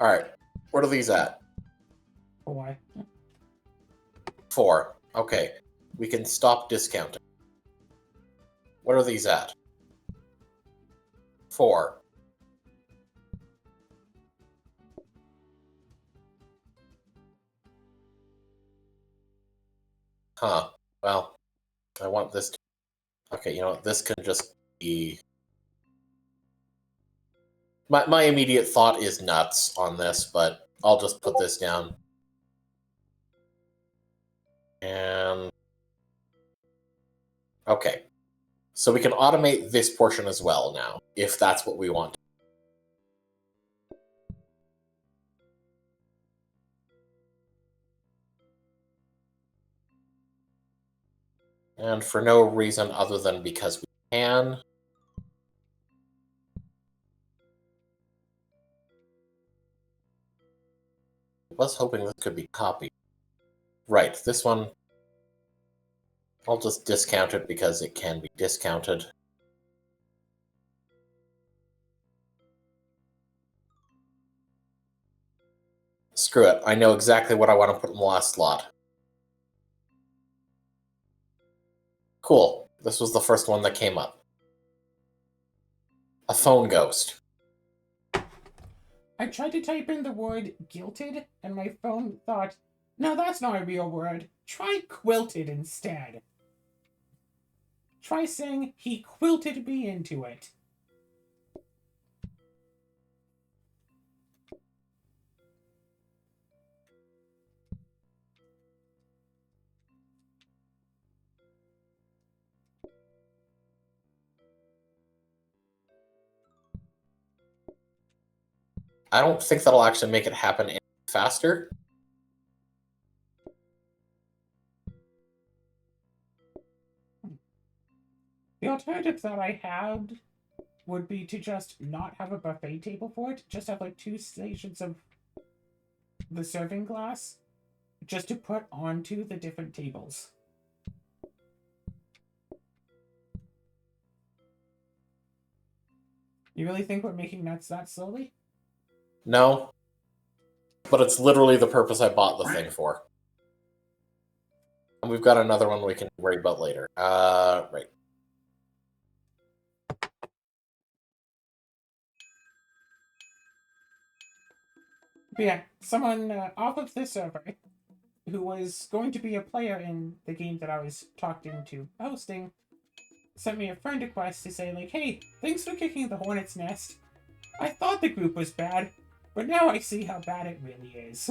Alright, what are these at? Oh, why? 4. Okay, we can stop discounting. What are these at? 4. Huh. Well, I want this to... Okay, you know what? This can just be... My immediate thought is nuts on this, but I'll just put this down. And... Okay. So we can automate this portion as well now, if that's what we want. And for no reason other than because we can. I was hoping this could be copied. Right, this one... I'll just discount it because it can be discounted. Screw it, I know exactly what I want to put in the last slot. Cool, this was the first one that came up. A phone ghost. I tried to type in the word guilted, and my phone thought, no, that's not a real word. Try quilted instead. Try saying, he quilted me into it. I don't think that'll actually make it happen any faster. The alternative that I had would be to just not have a buffet table for it, just have like 2 stations of the serving glass, just to put onto the different tables. You really think we're making nuts that slowly? No. But it's literally the purpose I bought the thing for. And we've got another one we can worry about later. Right. But yeah, someone off of this server who was going to be a player in the game that I was talked into hosting sent me a friend request to say, like, hey, thanks for kicking the hornet's nest. I thought the group was bad, but now I see how bad it really is.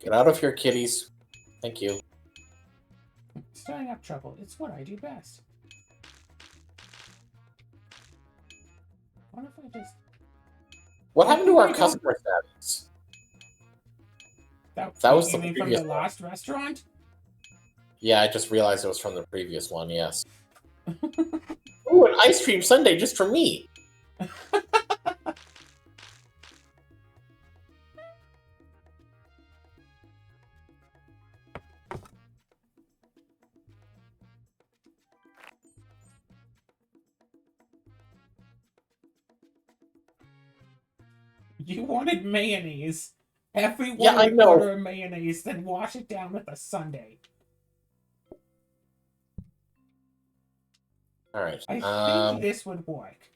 Get out of here, kitties. Thank you. Stirring up trouble. It's what I do best. What if I just... What happened to I our don't- customer status? That was you the mean from previous the one. last restaurant? Yeah, I just realized it was from the previous one, yes. Ooh, an ice cream sundae just for me. You wanted mayonnaise. Everyone Yeah, I would know. order mayonnaise, then wash it down with a sundae. Alright. I think this would work.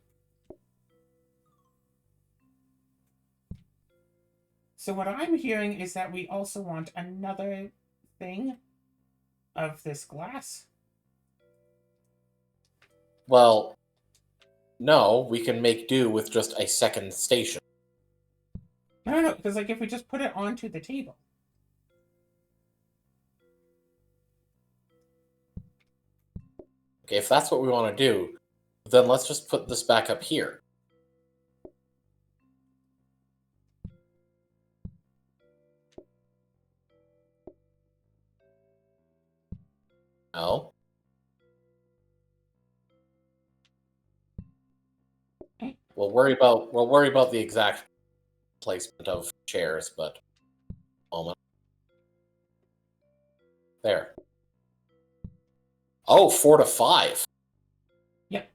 So what I'm hearing is that we also want another thing of this glass. Well, no, we can make do with just a second station. No, because like if we just put it onto the table. Okay, if that's what we want to do, then let's just put this back up here. No. We'll worry about the exact placement of chairs, but moment. There. Oh, 4 to 5. Yep.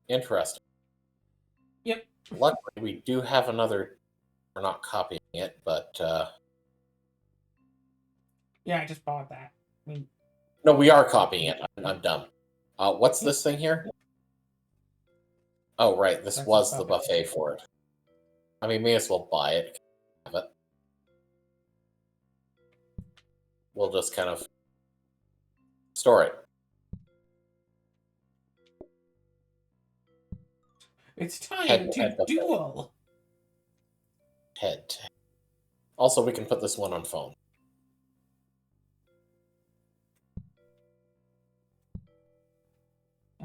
Interesting. Yep. Luckily, we do have another. We're not copying it, but Yeah, I just bought that. I mean, no, we are copying it. I'm dumb. What's this thing here? Oh, right. This That's was a the buffet. buffet for it. I mean, may as well buy it. Have it. We'll just kind of store it. it's time Head to buffet. duel. Head. Also, we can put this one on phone.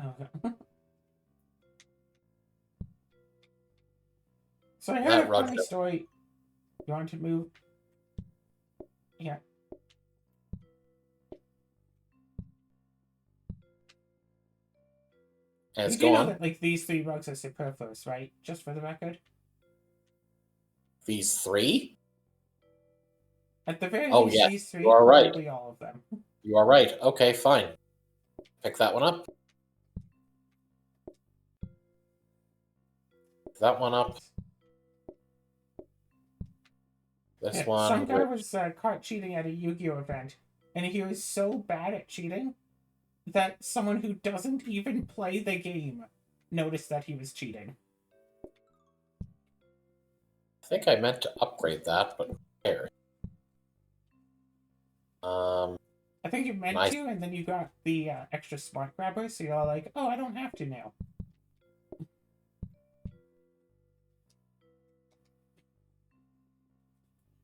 Okay. So I heard That a rug. funny story. You want to move? Yeah. And You it's do know gone. that like these 3 rugs are superfluous, right? Just for the record. These 3? At the very Oh, least, yeah. these 3, You are right. probably all of them. You are right. Okay, fine. Pick that one up. Pick that one up. This one. Some guy was caught cheating at a Yu-Gi-Oh event, and he was so bad at cheating that someone who doesn't even play the game noticed that he was cheating. I think I meant to upgrade that, but there. I think you meant to, and then you got the extra smart grabber, so you're all like, oh, I don't have to now.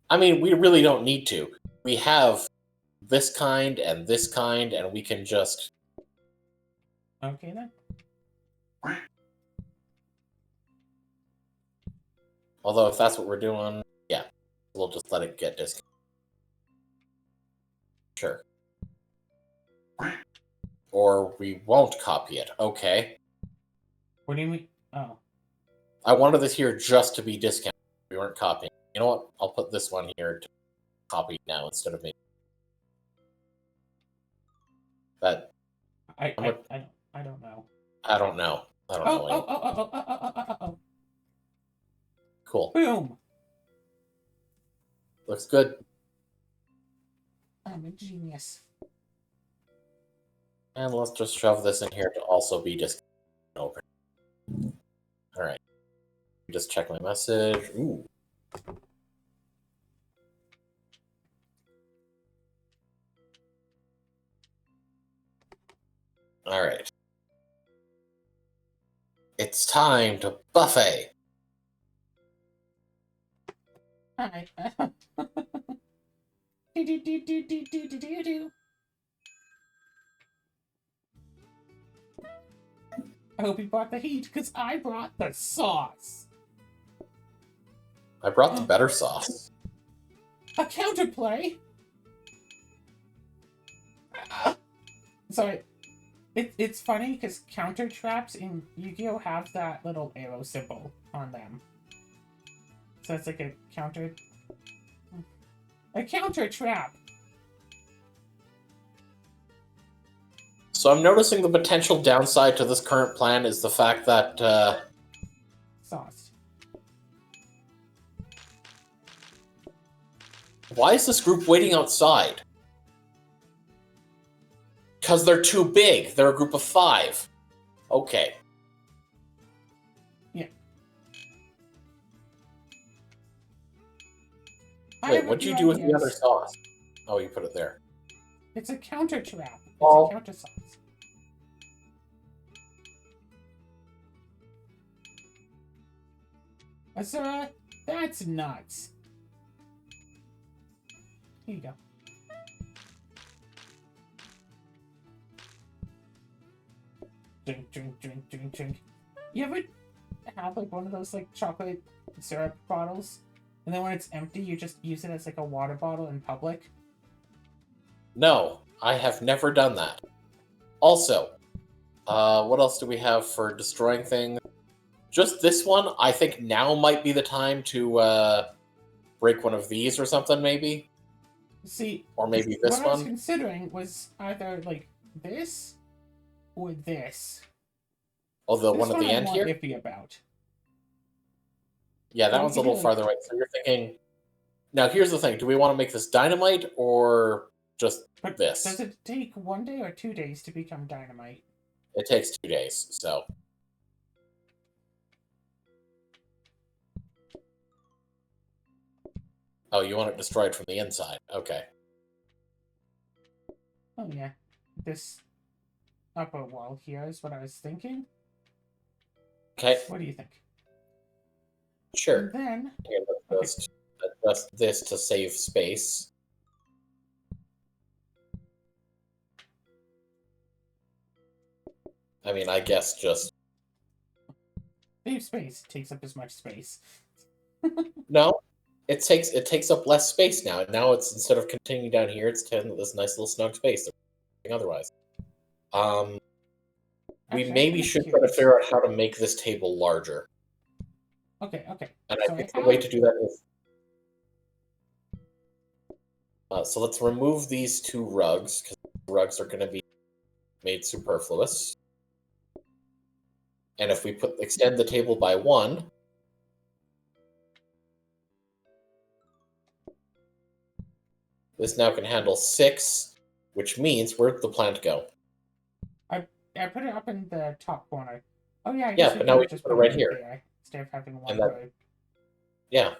I mean, we really don't need to. We have this kind, and we can just... Okay, then. Although, if that's what we're doing, yeah, we'll just let it get discounted. Sure. Or we won't copy it. Okay. What do you mean? Oh. I wanted this here just to be discounted. We weren't copying. You know what? I'll put this one here to copy now instead of me. That... I don't know. I don't know. I don't know. Oh. Cool. Boom. Looks good. I'm a genius. And let's just shove this in here to also be discounted. Open. All right. Just check my message. Ooh. All right. It's time to buffet. Alright. Do. I hope you brought the heat, because I brought the sauce. I brought the better sauce. A counterplay? Sorry. It's funny, because counter traps in Yu-Gi-Oh! Have that little arrow symbol on them. So it's like a counter... A counter trap! So I'm noticing the potential downside to this current plan is the fact that, Sauce. Why is this group waiting outside? Because they're too big. They're a group of 5. Okay. Yeah. Wait, what'd you do with the other sauce? Oh, you put it there. It's a counter trap. It's Oh. a counter sauce. That's nuts. Here you go. Drink. You ever have like one of those like chocolate syrup bottles, and then when it's empty, you just use it as like a water bottle in public? No, I have never done that. Also, what else do we have for destroying things? Just this one, I think now might be the time to break one of these or something, maybe? See, or maybe this what I was one? considering was either like this or this. Oh, the This one at the I'm end more here? iffy about. Yeah, that we one's a could do, little farther away. So you're thinking... Now, here's the thing. Do we want to make this dynamite or just But this? does it take 1 day or 2 days to become dynamite? It takes 2 days, so... Oh, you want it destroyed from the inside. Okay. Oh yeah. This upper wall here is what I was thinking. Okay, What do you think? sure. And then... Here, let's just adjust this to save space. I mean, I guess just... Save space. It takes up as much space. No, it takes up less space now. Now it's, instead of continuing down here, it's this nice little snug space. Otherwise. We Actually, maybe I'm should try to curious. figure out how to make this table larger. Okay. And So I think the way to do that is... so let's remove these 2 rugs, because rugs are going to be made superfluous. And if we extend the table by 1... This now can handle 6, which means where'd the plant go? I put it up in the top corner. Oh yeah, I Yeah, guess but now we just put it right here. there instead of having one And that- row. Yeah.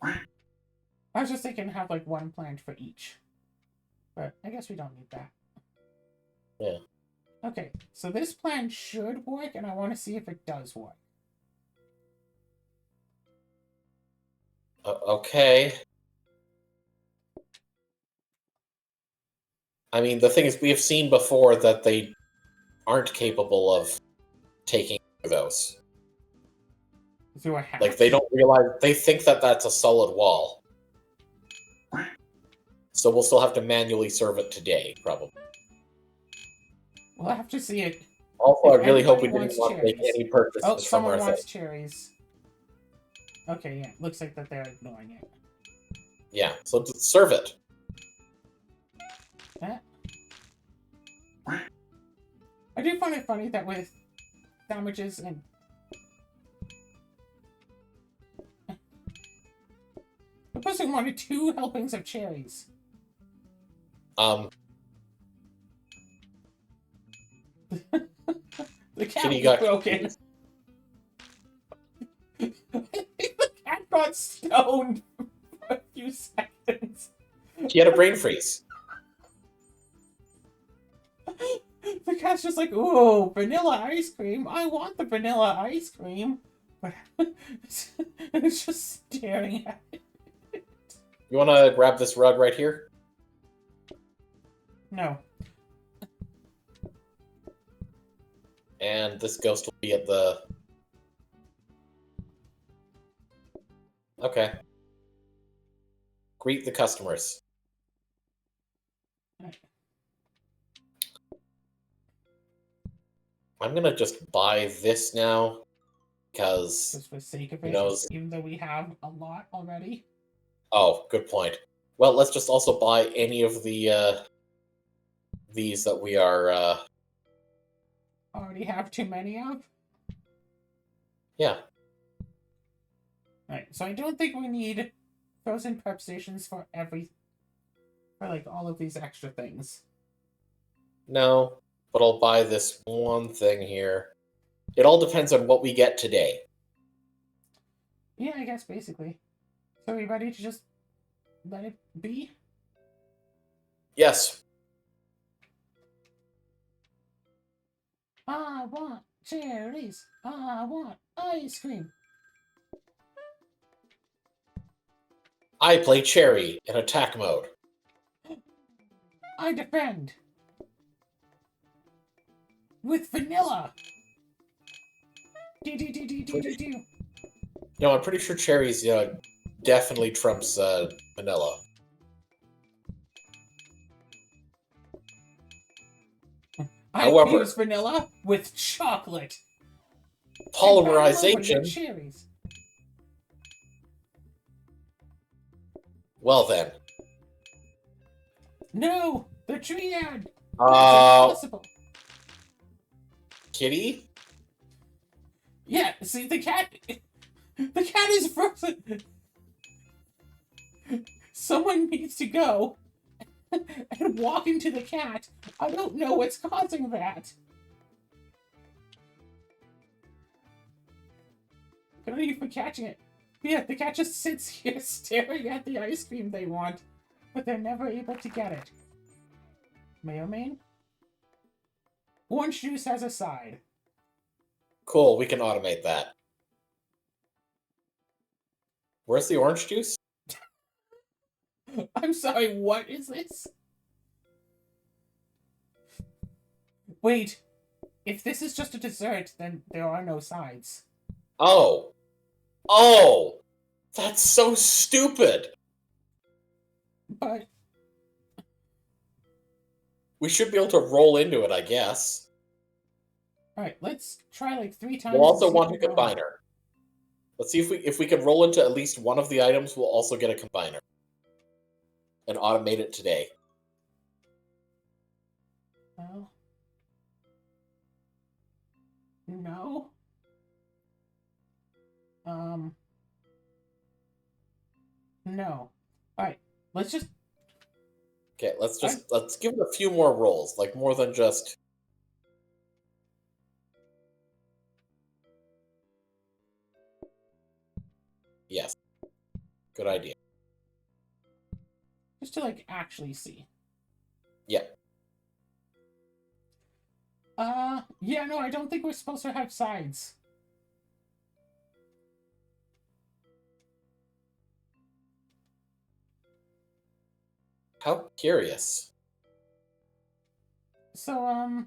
I was just thinking have like 1 plant for each. But I guess we don't need that. Yeah. Okay, so this plan should work, and I want to see if it does work. Okay. I mean, the thing is, we have seen before that they aren't capable of taking those. Do I have Like, they don't realize... They think that that's a solid wall. So we'll still have to manually serve it today, probably. We'll have to see it. Also, I If really hope we anybody didn't wants want to make cherries. any purchases Oh, from someone our wants thing. cherries. Okay, yeah. Looks like that they're ignoring it. Yeah, so just serve it. I do find it funny that with sandwiches and... The person wanted 2 helpings of cherries. The cat Kitty was got broken. The cat got stoned for a few seconds. She had a brain freeze. The cat cat's just like, ooh, vanilla ice cream. I want the vanilla ice cream. But it's just staring at it. You want to grab this rug right here? No. And this ghost will be at the... Okay. Greet the customers. I'm gonna just buy this now, because... Just for the sake of who it, knows? even though we have a lot already. Oh, good point. Well, let's just also buy any of the, these that we are, Already have too many of? Yeah. Right, so I don't think we need frozen prep stations for like all of these extra things. No, but I'll buy this one thing here. It all depends on what we get today. Yeah, I guess basically. So are we ready to just let it be? Yes. I want cherries. I want ice cream. I play Cherry in attack mode. I defend. With vanilla. Do. No, I'm pretty sure Cherry's definitely trumps vanilla. I However, use vanilla with chocolate. polymerization. Cherries. Well then. No, the triad. That's impossible. Kitty? Yeah, see the cat. The cat is frozen. Someone needs to go and walk into the cat. I don't know what's causing that. Good on you for catching it. Yeah, the cat just sits here staring at the ice cream they want, but they're never able to get it. Mayo main? Orange juice has a side. Cool, we can automate that. Where's the orange juice? I'm sorry, what is this? Wait, if this is just a dessert, then there are no sides. Oh. Oh! That's so stupid! But... we should be able to roll into it, I guess. Alright, let's try like 3 times. We'll also want a combiner. Let's see if we can roll into at least one of the items, we'll also get a combiner. And automate it today. Well... no. No. Alright, let's just... Okay, let's give it a few more rolls, like more than just... Yes. Good idea. Just to, like, actually see. Yeah. Yeah, no, I don't think we're supposed to have sides. How curious. So,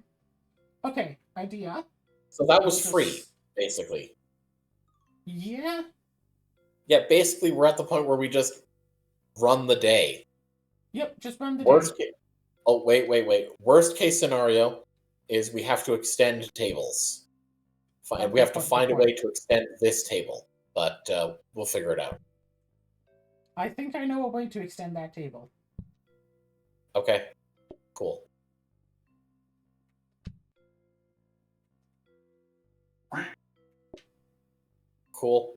okay, idea. So that was free, basically. Yeah? Yeah, basically we're at the point where we just run the day. Yep, just run the Worst day. case. Oh, wait. Worst case scenario is we have to extend tables. And we have to find a way to extend this table, but we'll figure it out. I think I know a way to extend that table. Okay, cool. Cool.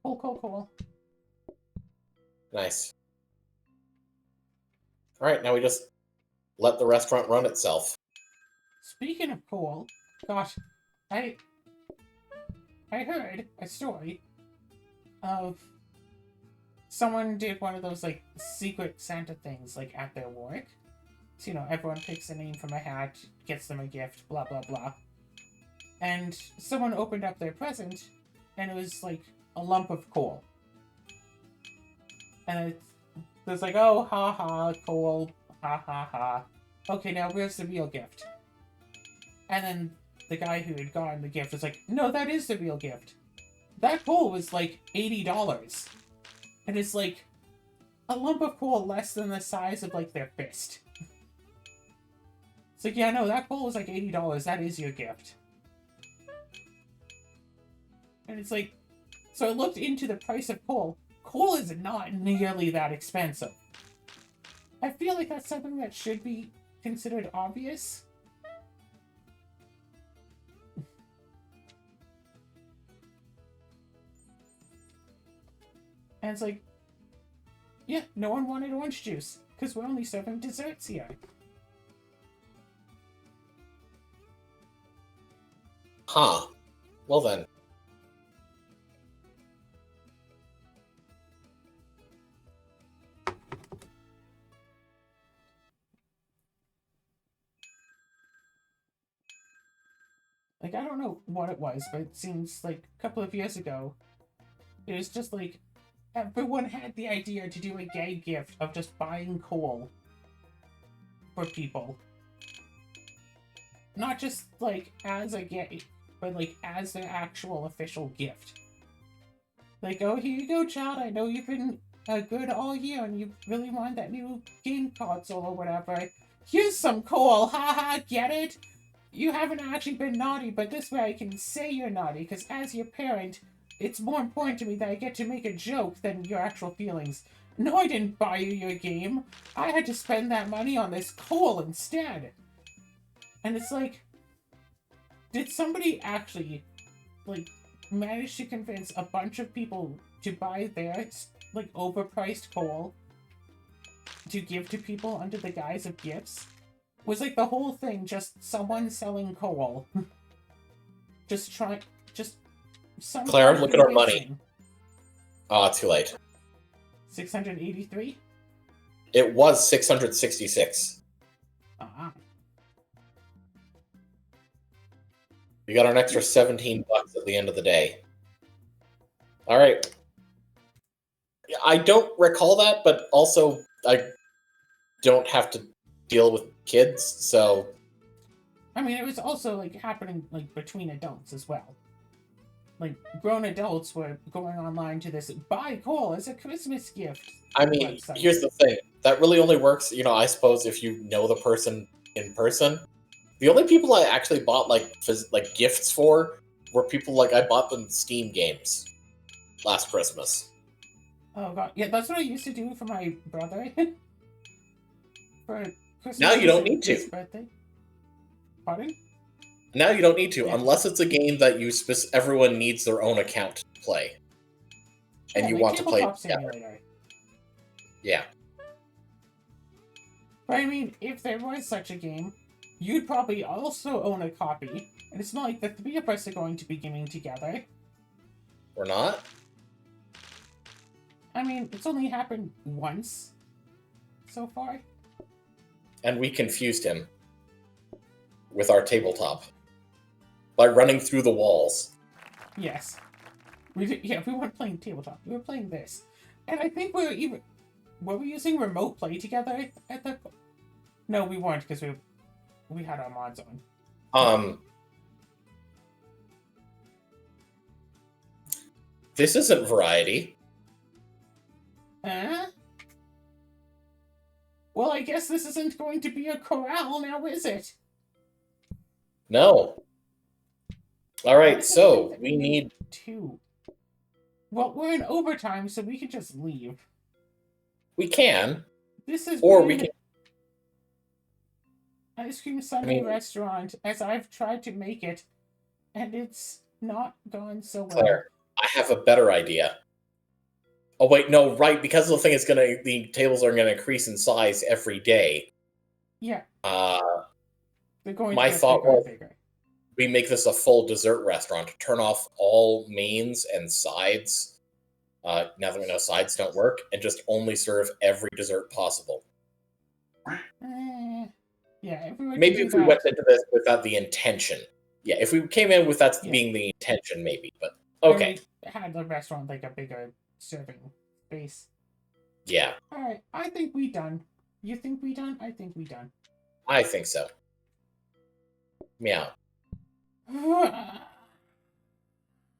Cool. Nice. All right, now we just let the restaurant run itself. Speaking of cool, gosh, I heard a story of someone did one of those like secret Santa things like at their work, So, everyone picks a name from a hat, gets them a gift, blah, blah, blah. And someone opened up their present, and it was like a lump of coal. And it's like, oh, ha ha, coal, ha ha ha. Okay, now where's the real gift? And then the guy who had gotten the gift was like, no, that is the real gift. That coal was like $80. And it's like a lump of coal less than the size of like their fist. It's like, yeah, no, that coal was like $80. That is your gift. And it's like, so I looked into the price of coal. Coal is not nearly that expensive. I feel like that's something that should be considered obvious. And it's like, yeah, no one wanted orange juice, because we're only serving desserts here. Huh. Well then. Like, I don't know what it was, but it seems like a couple of years ago, it was just like, everyone had the idea to do a gag gift of just buying coal for people. Not just, like, as a gag, but, like, as their actual official gift. Like, oh, here you go, child, I know you've been good all year, and you really want that new game console or whatever. Here's some coal, haha, get it? You haven't actually been naughty, but this way I can say you're naughty, because as your parent, it's more important to me that I get to make a joke than your actual feelings. No, I didn't buy you your game. I had to spend that money on this coal instead. And it's like, did somebody actually, like, manage to convince a bunch of people to buy their, like, overpriced coal to give to people under the guise of gifts? Was, like, the whole thing just someone selling coal? just some... Claire, look at our money. Ah, too late. 683? It was 666. Uh-huh. We got an extra $17 at the end of the day. All right. I don't recall that, but also I don't have to deal with kids, so... I mean, it was also, like, happening, like, between adults as well. Like, grown adults were going online to this buy coal as a Christmas gift. I mean, here's the thing. That really only works, I suppose, if you know the person in person. The only people I actually bought, like gifts for were people, like, I bought them Steam games last Christmas. Oh, God. Yeah, that's what I used to do for my brother. For Christmas. Now you don't need to. Birthday. Pardon? Now you don't need to, unless it's a game that everyone needs their own account to play. And yeah, you like want to play it together. Simulator. Yeah. But I mean, if there was such a game, you'd probably also own a copy. And it's not like the three of us are going to be gaming together. We're not? I mean, it's only happened once so far. And we confused him with our tabletop by running through the walls. Yes. We weren't playing tabletop. We were playing this. And I think were we using remote play together at the... No, we weren't, because we had our mods on. This isn't Variety. Well, I guess this isn't going to be a corral now, is it? No. Alright, so we need... 2. Well, we're in overtime, so we can just leave. We can. This is... Or we can... Ice Cream Sundae restaurant, as I've tried to make it, and it's not gone so well. Claire, I have a better idea. Oh wait, no, right, because the thing is the tables are gonna increase in size every day. Yeah. They're going my thought was we make this a full dessert restaurant. Turn off all mains and sides. Now that we know sides don't work, and just only serve every dessert possible. Yeah, if we were Maybe to do if we that, went into this without the intention. Yeah, if we came in with that yeah. being the intention, maybe. But And okay. we had the restaurant like a bigger serving space. Yeah, Alright, I think we done. You think we done? I think we done. I think so. Meow.